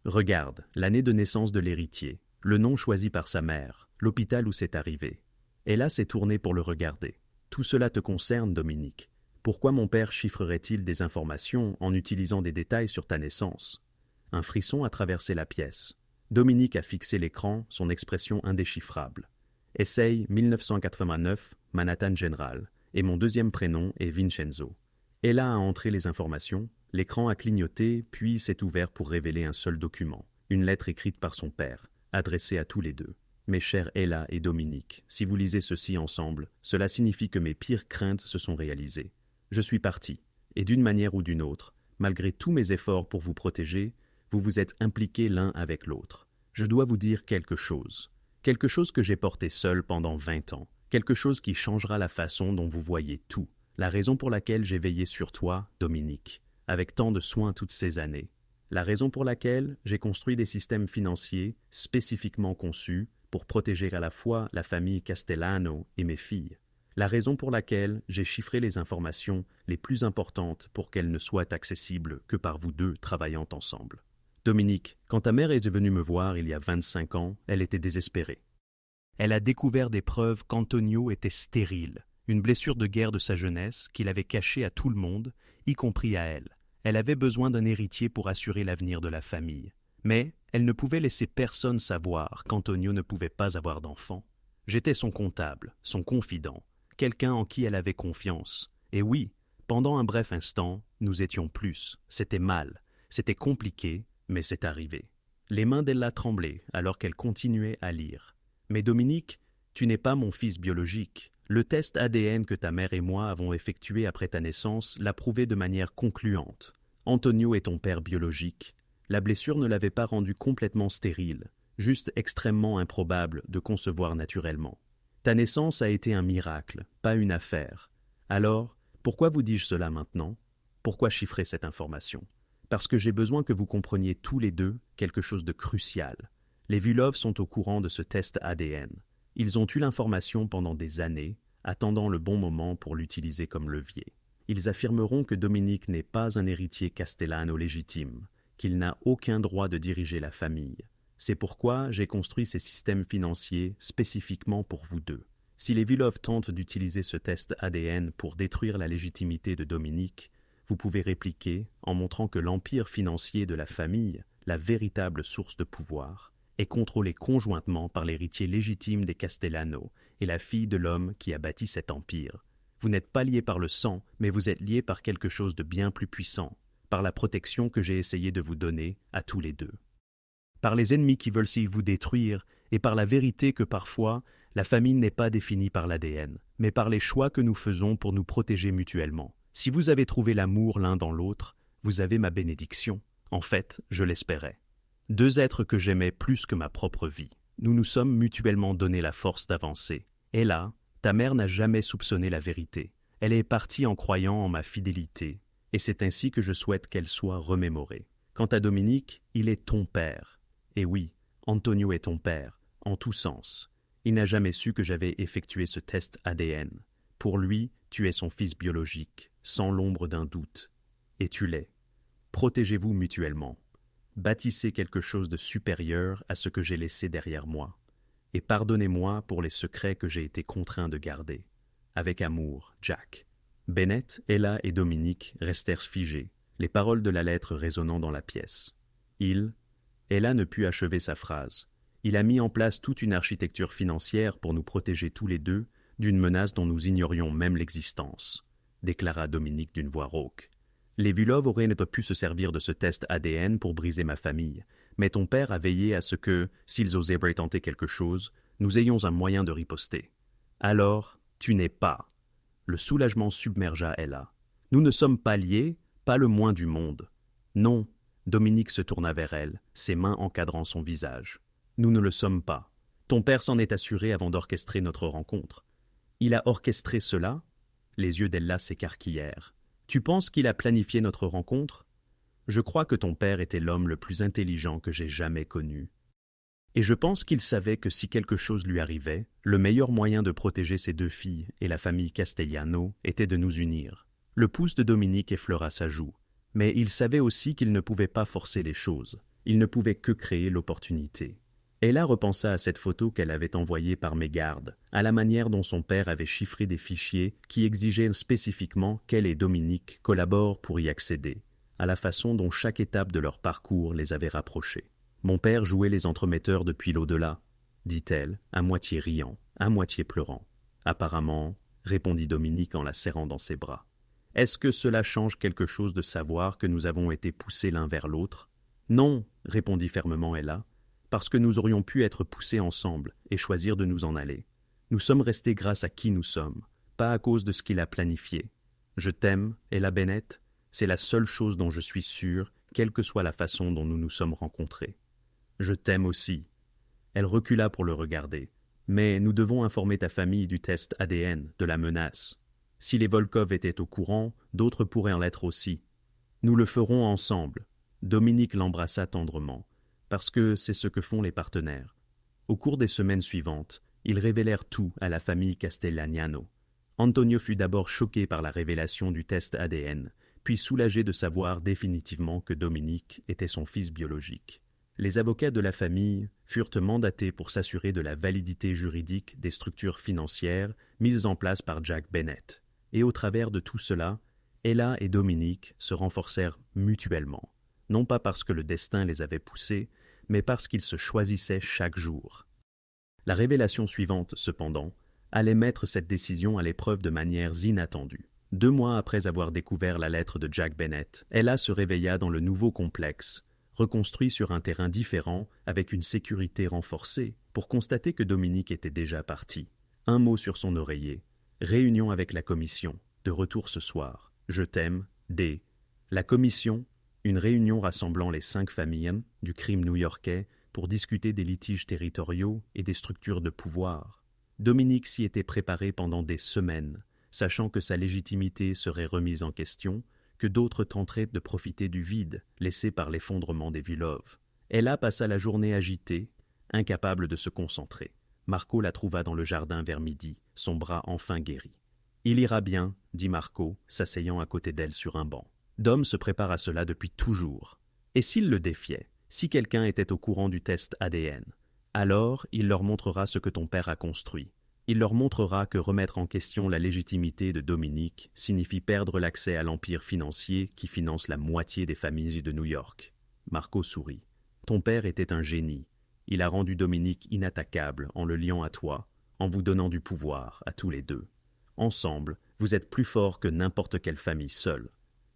Regarde, l'année de naissance de l'héritier, le nom choisi par sa mère, l'hôpital où c'est arrivé. Ella s'est tournée pour le regarder. Tout cela te concerne, Dominique. Pourquoi mon père chiffrerait-il des informations en utilisant des détails sur ta naissance? Un frisson a traversé la pièce. Dominique a fixé l'écran, son expression indéchiffrable. Essaye 1989, Manhattan General, et mon deuxième prénom est Vincenzo. Ella a entré les informations, l'écran a clignoté, puis s'est ouvert pour révéler un seul document, une lettre écrite par son père, adressée à tous les deux. Mes chers Ella et Dominique, si vous lisez ceci ensemble, cela signifie que mes pires craintes se sont réalisées. Je suis parti, et d'une manière ou d'une autre, malgré tous mes efforts pour vous protéger, vous vous êtes impliqués l'un avec l'autre. Je dois vous dire quelque chose que j'ai porté seul pendant 20 ans, quelque chose qui changera la façon dont vous voyez tout, la raison pour laquelle j'ai veillé sur toi, Dominique, avec tant de soin toutes ces années, la raison pour laquelle j'ai construit des systèmes financiers spécifiquement conçus pour protéger à la fois la famille Castellano et mes filles, la raison pour laquelle j'ai chiffré les informations les plus importantes pour qu'elles ne soient accessibles que par vous deux travaillant ensemble. Dominique, quand ta mère est venue me voir il y a 25 ans, elle était désespérée. Elle a découvert des preuves qu'Antonio était stérile, une blessure de guerre de sa jeunesse qu'il avait cachée à tout le monde, y compris à elle. Elle avait besoin d'un héritier pour assurer l'avenir de la famille. Mais elle ne pouvait laisser personne savoir qu'Antonio ne pouvait pas avoir d'enfant. J'étais son comptable, son confident, quelqu'un en qui elle avait confiance. Et oui, pendant un bref instant, nous étions plus. C'était mal, c'était compliqué, mais c'est arrivé. Les mains d'Ella tremblaient alors qu'elle continuait à lire. « Mais Dominique, tu n'es pas mon fils biologique. Le test ADN que ta mère et moi avons effectué après ta naissance l'a prouvé de manière concluante. Antonio est ton père biologique. La blessure ne l'avait pas rendu complètement stérile, juste extrêmement improbable de concevoir naturellement. Ta naissance a été un miracle, pas une affaire. Alors, pourquoi vous dis-je cela maintenant? Pourquoi chiffrer cette information? Parce que j'ai besoin que vous compreniez tous les deux quelque chose de crucial. Les Vulov sont au courant de ce test ADN. Ils ont eu l'information pendant des années, attendant le bon moment pour l'utiliser comme levier. Ils affirmeront que Dominique n'est pas un héritier castellano légitime, qu'il n'a aucun droit de diriger la famille. C'est pourquoi j'ai construit ces systèmes financiers spécifiquement pour vous deux. Si les Vulov tentent d'utiliser ce test ADN pour détruire la légitimité de Dominique, vous pouvez répliquer en montrant que l'empire financier de la famille, la véritable source de pouvoir, est contrôlé conjointement par l'héritier légitime des Castellano et la fille de l'homme qui a bâti cet empire. Vous n'êtes pas liés par le sang, mais vous êtes liés par quelque chose de bien plus puissant, par la protection que j'ai essayé de vous donner à tous les deux. Par les ennemis qui veulent vous détruire et par la vérité que parfois, la famille n'est pas définie par l'ADN, mais par les choix que nous faisons pour nous protéger mutuellement. Si vous avez trouvé l'amour l'un dans l'autre, vous avez ma bénédiction. En fait, je l'espérais. Deux êtres que j'aimais plus que ma propre vie. Nous nous sommes mutuellement donné la force d'avancer. Et là, ta mère n'a jamais soupçonné la vérité. Elle est partie en croyant en ma fidélité, et c'est ainsi que je souhaite qu'elle soit remémorée. Quant à Dominique, il est ton père. Et oui, Antonio est ton père, en tous sens. Il n'a jamais su que j'avais effectué ce test ADN. Pour lui, tu es son fils biologique, sans l'ombre d'un doute. Et tu l'es. Protégez-vous mutuellement. Bâtissez quelque chose de supérieur à ce que j'ai laissé derrière moi. Et pardonnez-moi pour les secrets que j'ai été contraint de garder. Avec amour, Jack. Bennett, Ella et Dominique restèrent figés, les paroles de la lettre résonnant dans la pièce. Ella ne put achever sa phrase. Il a mis en place toute une architecture financière pour nous protéger tous les deux, d'une menace dont nous ignorions même l'existence, déclara Dominique d'une voix rauque. Les Vulov auraient pu se servir de ce test ADN pour briser ma famille, mais ton père a veillé à ce que, s'ils osaient tenter quelque chose, nous ayons un moyen de riposter. Alors, tu n'es pas. Le soulagement submergea Ella. Nous ne sommes pas liés, pas le moins du monde. Non, Dominique se tourna vers elle, ses mains encadrant son visage. Nous ne le sommes pas. Ton père s'en est assuré avant d'orchestrer notre rencontre. Il a orchestré cela? Les yeux d'Ella s'écarquillèrent. Tu penses qu'il a planifié notre rencontre? Je crois que ton père était l'homme le plus intelligent que j'ai jamais connu. Et je pense qu'il savait que si quelque chose lui arrivait, le meilleur moyen de protéger ses 2 filles et la famille Castellano était de nous unir. Le pouce de Dominique effleura sa joue. Mais il savait aussi qu'il ne pouvait pas forcer les choses. Il ne pouvait que créer l'opportunité. Ella repensa à cette photo qu'elle avait envoyée par mégarde, à la manière dont son père avait chiffré des fichiers qui exigeaient spécifiquement qu'elle et Dominique collaborent pour y accéder, à la façon dont chaque étape de leur parcours les avait rapprochés. Mon père jouait les entremetteurs depuis l'au-delà, dit-elle, à moitié riant, à moitié pleurant. Apparemment, répondit Dominique en la serrant dans ses bras. Est-ce que cela change quelque chose de savoir que nous avons été poussés l'un vers l'autre? Non, répondit fermement Ella, parce que nous aurions pu être poussés ensemble et choisir de nous en aller. Nous sommes restés grâce à qui nous sommes, pas à cause de ce qu'il a planifié. Je t'aime, Ella Bennett, c'est la seule chose dont je suis sûr, quelle que soit la façon dont nous nous sommes rencontrés. Je t'aime aussi. Elle recula pour le regarder. Mais nous devons informer ta famille du test ADN, de la menace. Si les Volkov étaient au courant, d'autres pourraient en l'être aussi. Nous le ferons ensemble. Dominique l'embrassa tendrement, parce que c'est ce que font les partenaires. Au cours des semaines suivantes, ils révélèrent tout à la famille Castellaniano. Antonio fut d'abord choqué par la révélation du test ADN, puis soulagé de savoir définitivement que Dominique était son fils biologique. Les avocats de la famille furent mandatés pour s'assurer de la validité juridique des structures financières mises en place par Jack Bennett. Et au travers de tout cela, Ella et Dominique se renforcèrent mutuellement, non pas parce que le destin les avait poussés, mais parce qu'ils se choisissaient chaque jour. La révélation suivante, cependant, allait mettre cette décision à l'épreuve de manières inattendues. 2 mois après avoir découvert la lettre de Jack Bennett, Ella se réveilla dans le nouveau complexe, reconstruit sur un terrain différent avec une sécurité renforcée, pour constater que Dominique était déjà parti. Un mot sur son oreiller. Réunion avec la commission. De retour ce soir. Je t'aime. D. La commission, une réunion rassemblant les 5 familles du crime new-yorkais pour discuter des litiges territoriaux et des structures de pouvoir. Dominique s'y était préparé pendant des semaines, sachant que sa légitimité serait remise en question, que d'autres tenteraient de profiter du vide laissé par l'effondrement des Vulov. Ella passa la journée agitée, incapable de se concentrer. Marco la trouva dans le jardin vers midi, son bras enfin guéri. « Il ira bien, » dit Marco, s'asseyant à côté d'elle sur un banc. Dom se prépare à cela depuis toujours. Et s'il le défiait, si quelqu'un était au courant du test ADN, alors il leur montrera ce que ton père a construit. Il leur montrera que remettre en question la légitimité de Dominique signifie perdre l'accès à l'empire financier qui finance la moitié des familles de New York. Marco sourit. Ton père était un génie. Il a rendu Dominique inattaquable en le liant à toi, en vous donnant du pouvoir à tous les deux. Ensemble, vous êtes plus forts que n'importe quelle famille seule.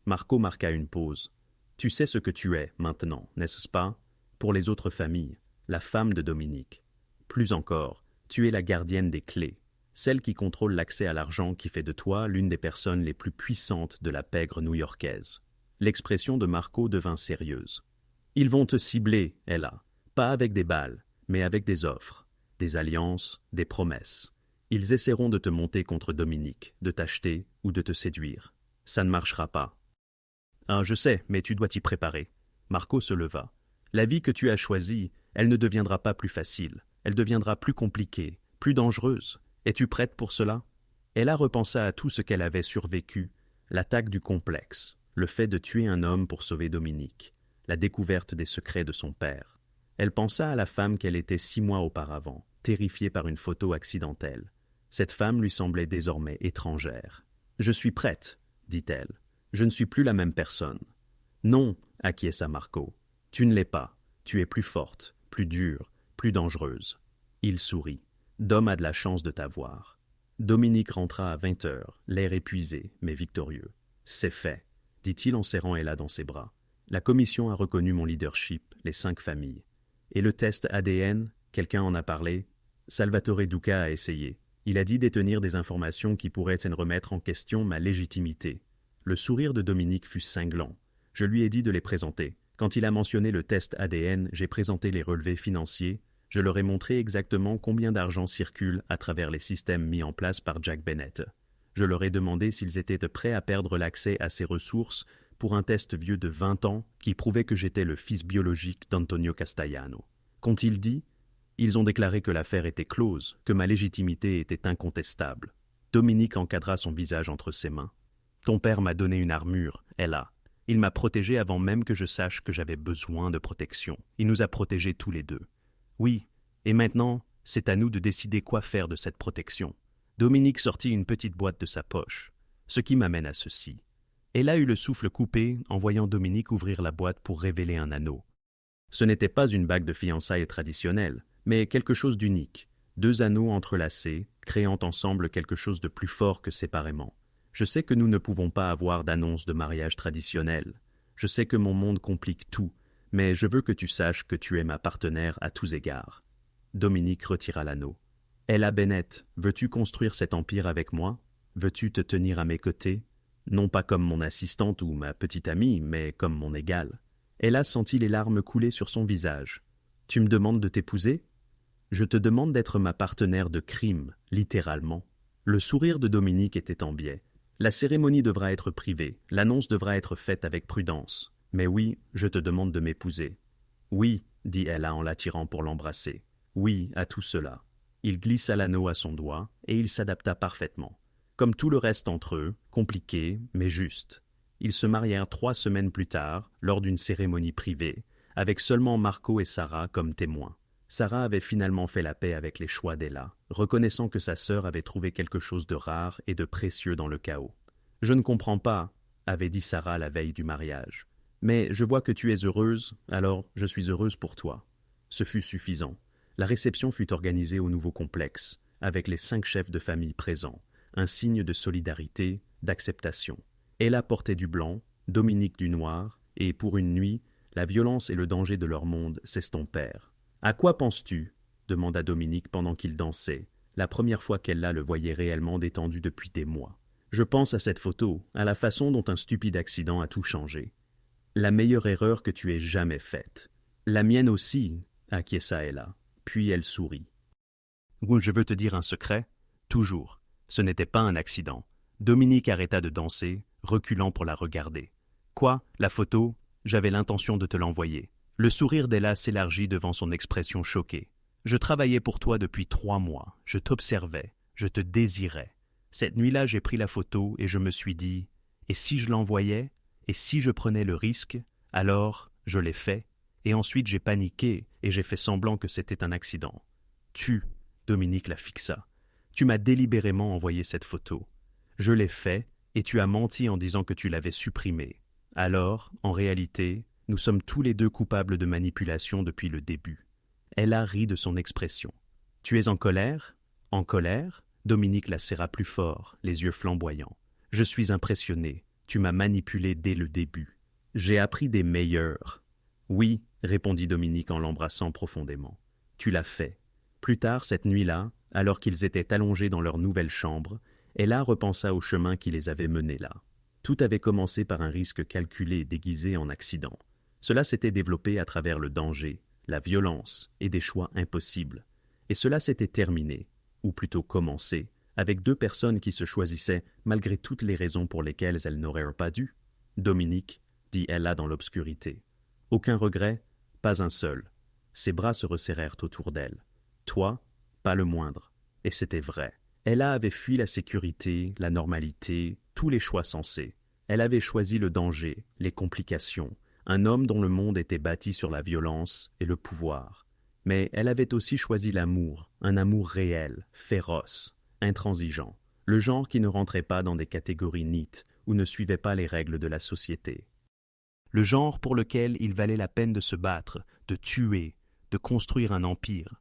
Marco marqua une pause. Tu sais ce que tu es maintenant, n'est-ce pas? Pour les autres familles, la femme de Dominique. Plus encore, tu es la gardienne des clés, celle qui contrôle l'accès à l'argent qui fait de toi l'une des personnes les plus puissantes de la pègre new-yorkaise. L'expression de Marco devint sérieuse. Ils vont te cibler, Ella, pas avec des balles, mais avec des offres, des alliances, des promesses. Ils essaieront de te monter contre Dominique, de t'acheter ou de te séduire. Ça ne marchera pas. Ah, je sais, mais tu dois t'y préparer. Marco se leva. La vie que tu as choisie, elle ne deviendra pas plus facile. Elle deviendra plus compliquée, plus dangereuse. Es-tu prête pour cela? Ella repensa à tout ce qu'elle avait survécu, l'attaque du complexe, le fait de tuer un homme pour sauver Dominique, la découverte des secrets de son père. Elle pensa à la femme qu'elle était 6 mois auparavant, terrifiée par une photo accidentelle. Cette femme lui semblait désormais étrangère. « Je suis prête, » dit-elle. « Je ne suis plus la même personne. »« Non, » acquiesça Marco. « Tu ne l'es pas. Tu es plus forte, plus dure, plus dangereuse. » Il sourit. « Dom a de la chance de t'avoir. » Dominique rentra à 20 heures, l'air épuisé, mais victorieux. « C'est fait », dit-il en serrant Ella dans ses bras. « La commission a reconnu mon leadership, les 5 familles. Et le test ADN, quelqu'un en a parlé? Salvatore Duca a essayé. Il a dit détenir des informations qui pourraient remettre en question ma légitimité. » Le sourire de Dominique fut cinglant. Je lui ai dit de les présenter. Quand il a mentionné le test ADN, j'ai présenté les relevés financiers. Je leur ai montré exactement combien d'argent circule à travers les systèmes mis en place par Jack Bennett. Je leur ai demandé s'ils étaient prêts à perdre l'accès à ces ressources pour un test vieux de 20 ans qui prouvait que j'étais le fils biologique d'Antonio Castellano. Qu'ont-ils dit? Ils ont déclaré que l'affaire était close, que ma légitimité était incontestable. Dominique encadra son visage entre ses mains. « Ton père m'a donné une armure, Ella. Il m'a protégé avant même que je sache que j'avais besoin de protection. Il nous a protégés tous les deux. Oui, et maintenant, c'est à nous de décider quoi faire de cette protection. » Dominique sortit une petite boîte de sa poche, ce qui m'amène à ceci. Elle a eu le souffle coupé en voyant Dominique ouvrir la boîte pour révéler un anneau. Ce n'était pas une bague de fiançailles traditionnelle, mais quelque chose d'unique. 2 anneaux entrelacés, créant ensemble quelque chose de plus fort que séparément. Je sais que nous ne pouvons pas avoir d'annonce de mariage traditionnelle. Je sais que mon monde complique tout, mais je veux que tu saches que tu es ma partenaire à tous égards. Dominique retira l'anneau. Ella Bennett, veux-tu construire cet empire avec moi? Veux-tu te tenir à mes côtés? Non pas comme mon assistante ou ma petite amie, mais comme mon égale. Ella sentit les larmes couler sur son visage. Tu me demandes de t'épouser? Je te demande d'être ma partenaire de crime, littéralement. Le sourire de Dominique était en biais. La cérémonie devra être privée, l'annonce devra être faite avec prudence. Mais oui, je te demande de m'épouser. Oui, dit Ella en l'attirant pour l'embrasser. Oui, à tout cela. Il glissa l'anneau à son doigt, et il s'adapta parfaitement. Comme tout le reste entre eux, compliqué, mais juste. Ils se marièrent 3 semaines plus tard, lors d'une cérémonie privée, avec seulement Marco et Sarah comme témoins. Sarah avait finalement fait la paix avec les choix d'Ella, reconnaissant que sa sœur avait trouvé quelque chose de rare et de précieux dans le chaos. « Je ne comprends pas, » avait dit Sarah la veille du mariage. « Mais je vois que tu es heureuse, alors je suis heureuse pour toi. » Ce fut suffisant. La réception fut organisée au nouveau complexe, avec les 5 chefs de famille présents, un signe de solidarité, d'acceptation. Ella portait du blanc, Dominique du noir, et pour une nuit, la violence et le danger de leur monde s'estompèrent. « À quoi penses-tu » demanda Dominique pendant qu'ils dansaient, la première fois qu'Ella le voyait réellement détendu depuis des mois. « Je pense à cette photo, à la façon dont un stupide accident a tout changé. La meilleure erreur que tu aies jamais faite. La mienne aussi, acquiesça Ella. Puis elle sourit. « Je veux te dire un secret. Toujours. Ce n'était pas un accident. » Dominique arrêta de danser, reculant pour la regarder. « Quoi, la photo? J'avais l'intention de te l'envoyer. » Le sourire d'Ella s'élargit devant son expression choquée. « Je travaillais pour toi depuis 3 mois. Je t'observais. Je te désirais. Cette nuit-là, j'ai pris la photo et je me suis dit, et si je l'envoyais? Et si je prenais le risque? Alors, je l'ai fait. Et ensuite, j'ai paniqué et j'ai fait semblant que c'était un accident. Tu, Dominique la fixa. Tu m'as délibérément envoyé cette photo. Je l'ai fait et tu as menti en disant que tu l'avais supprimée. Alors, en réalité, nous sommes tous les deux coupables de manipulation depuis le début. » Ella rit de son expression. « Tu es en colère? » « En colère ?» Dominique la serra plus fort, les yeux flamboyants. « Je suis impressionné. Tu m'as manipulé dès le début. J'ai appris des meilleurs. »« Oui, » répondit Dominique en l'embrassant profondément. « Tu l'as fait. » Plus tard, cette nuit-là, alors qu'ils étaient allongés dans leur nouvelle chambre, Ella repensa au chemin qui les avait menés là. Tout avait commencé par un risque calculé déguisé en accident. Cela s'était développé à travers le danger, la violence et des choix impossibles. Et cela s'était terminé, ou plutôt commencé, avec 2 personnes qui se choisissaient malgré toutes les raisons pour lesquelles elles n'auraient pas dû. « Dominique, » dit Ella dans l'obscurité. « Aucun regret? Pas un seul. » Ses bras se resserrèrent autour d'elle. « Toi? Pas le moindre. » Et c'était vrai. Ella avait fui la sécurité, la normalité, tous les choix sensés. Elle avait choisi le danger, les complications, un homme dont le monde était bâti sur la violence et le pouvoir. Mais elle avait aussi choisi l'amour, un amour réel, féroce, intransigeant, le genre qui ne rentrait pas dans des catégories neat ou ne suivait pas les règles de la société. Le genre pour lequel il valait la peine de se battre, de tuer, de construire un empire.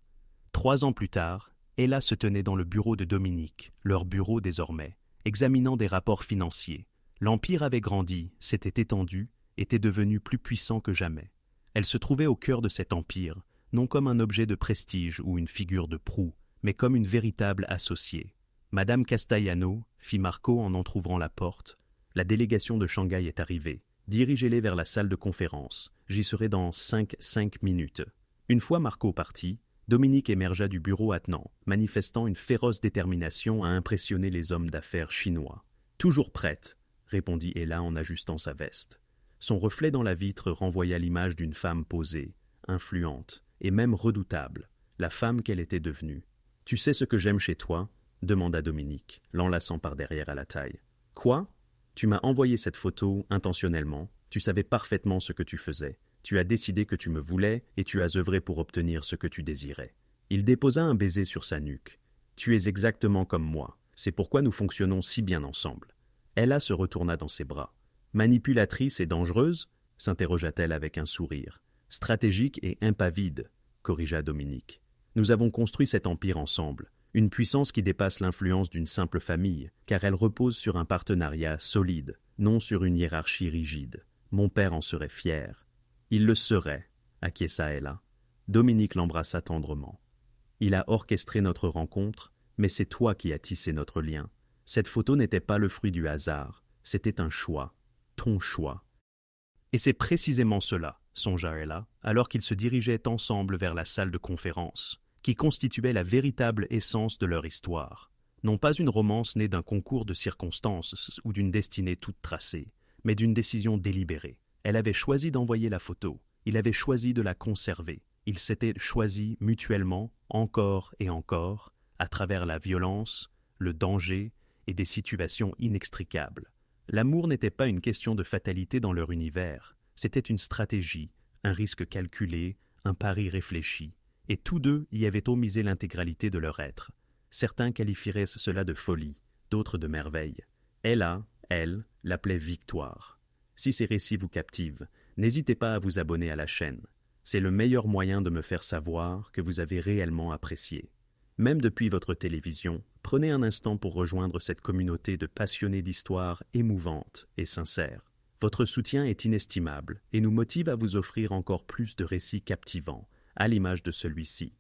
3 ans plus tard, Ella se tenait dans le bureau de Dominique, leur bureau désormais, examinant des rapports financiers. L'Empire avait grandi, s'était étendu, était devenu plus puissant que jamais. Elle se trouvait au cœur de cet empire, non comme un objet de prestige ou une figure de proue, mais comme une véritable associée. Madame Castellano, fit Marco en entr'ouvrant la porte, la délégation de Shanghai est arrivée. Dirigez-les vers la salle de conférence. J'y serai dans 5 minutes. Une fois Marco parti, Dominique émergea du bureau attenant, manifestant une féroce détermination à impressionner les hommes d'affaires chinois. « Toujours prête », répondit Ella en ajustant sa veste. Son reflet dans la vitre renvoya l'image d'une femme posée, influente et même redoutable, la femme qu'elle était devenue. « Tu sais ce que j'aime chez toi ?» demanda Dominique, l'enlaçant par derrière à la taille. « Quoi ? Tu m'as envoyé cette photo intentionnellement, tu savais parfaitement ce que tu faisais. Tu as décidé que tu me voulais et tu as œuvré pour obtenir ce que tu désirais. » Il déposa un baiser sur sa nuque. « Tu es exactement comme moi, c'est pourquoi nous fonctionnons si bien ensemble. » Ella se retourna dans ses bras. « Manipulatrice et dangereuse ?» s'interrogea-t-elle avec un sourire. « Stratégique et impavide » corrigea Dominique. « Nous avons construit cet empire ensemble, une puissance qui dépasse l'influence d'une simple famille, car elle repose sur un partenariat solide, non sur une hiérarchie rigide. Mon père en serait fier. » « Il le serait, » acquiesça Ella. Dominique l'embrassa tendrement. « Il a orchestré notre rencontre, mais c'est toi qui as tissé notre lien. Cette photo n'était pas le fruit du hasard, c'était un choix, ton choix. » Et c'est précisément cela, songea Ella, alors qu'ils se dirigeaient ensemble vers la salle de conférence, qui constituait la véritable essence de leur histoire. Non pas une romance née d'un concours de circonstances ou d'une destinée toute tracée, mais d'une décision délibérée. Elle avait choisi d'envoyer la photo, il avait choisi de la conserver, ils s'étaient choisis mutuellement, encore et encore, à travers la violence, le danger et des situations inextricables. L'amour n'était pas une question de fatalité dans leur univers, c'était une stratégie, un risque calculé, un pari réfléchi, et tous deux y avaient omisé l'intégralité de leur être. Certains qualifieraient cela de folie, d'autres de merveille. Ella, elle, l'appelait victoire. Si ces récits vous captivent, n'hésitez pas à vous abonner à la chaîne. C'est le meilleur moyen de me faire savoir que vous avez réellement apprécié. Même depuis votre télévision, prenez un instant pour rejoindre cette communauté de passionnés d'histoires émouvantes et sincères. Votre soutien est inestimable et nous motive à vous offrir encore plus de récits captivants, à l'image de celui-ci.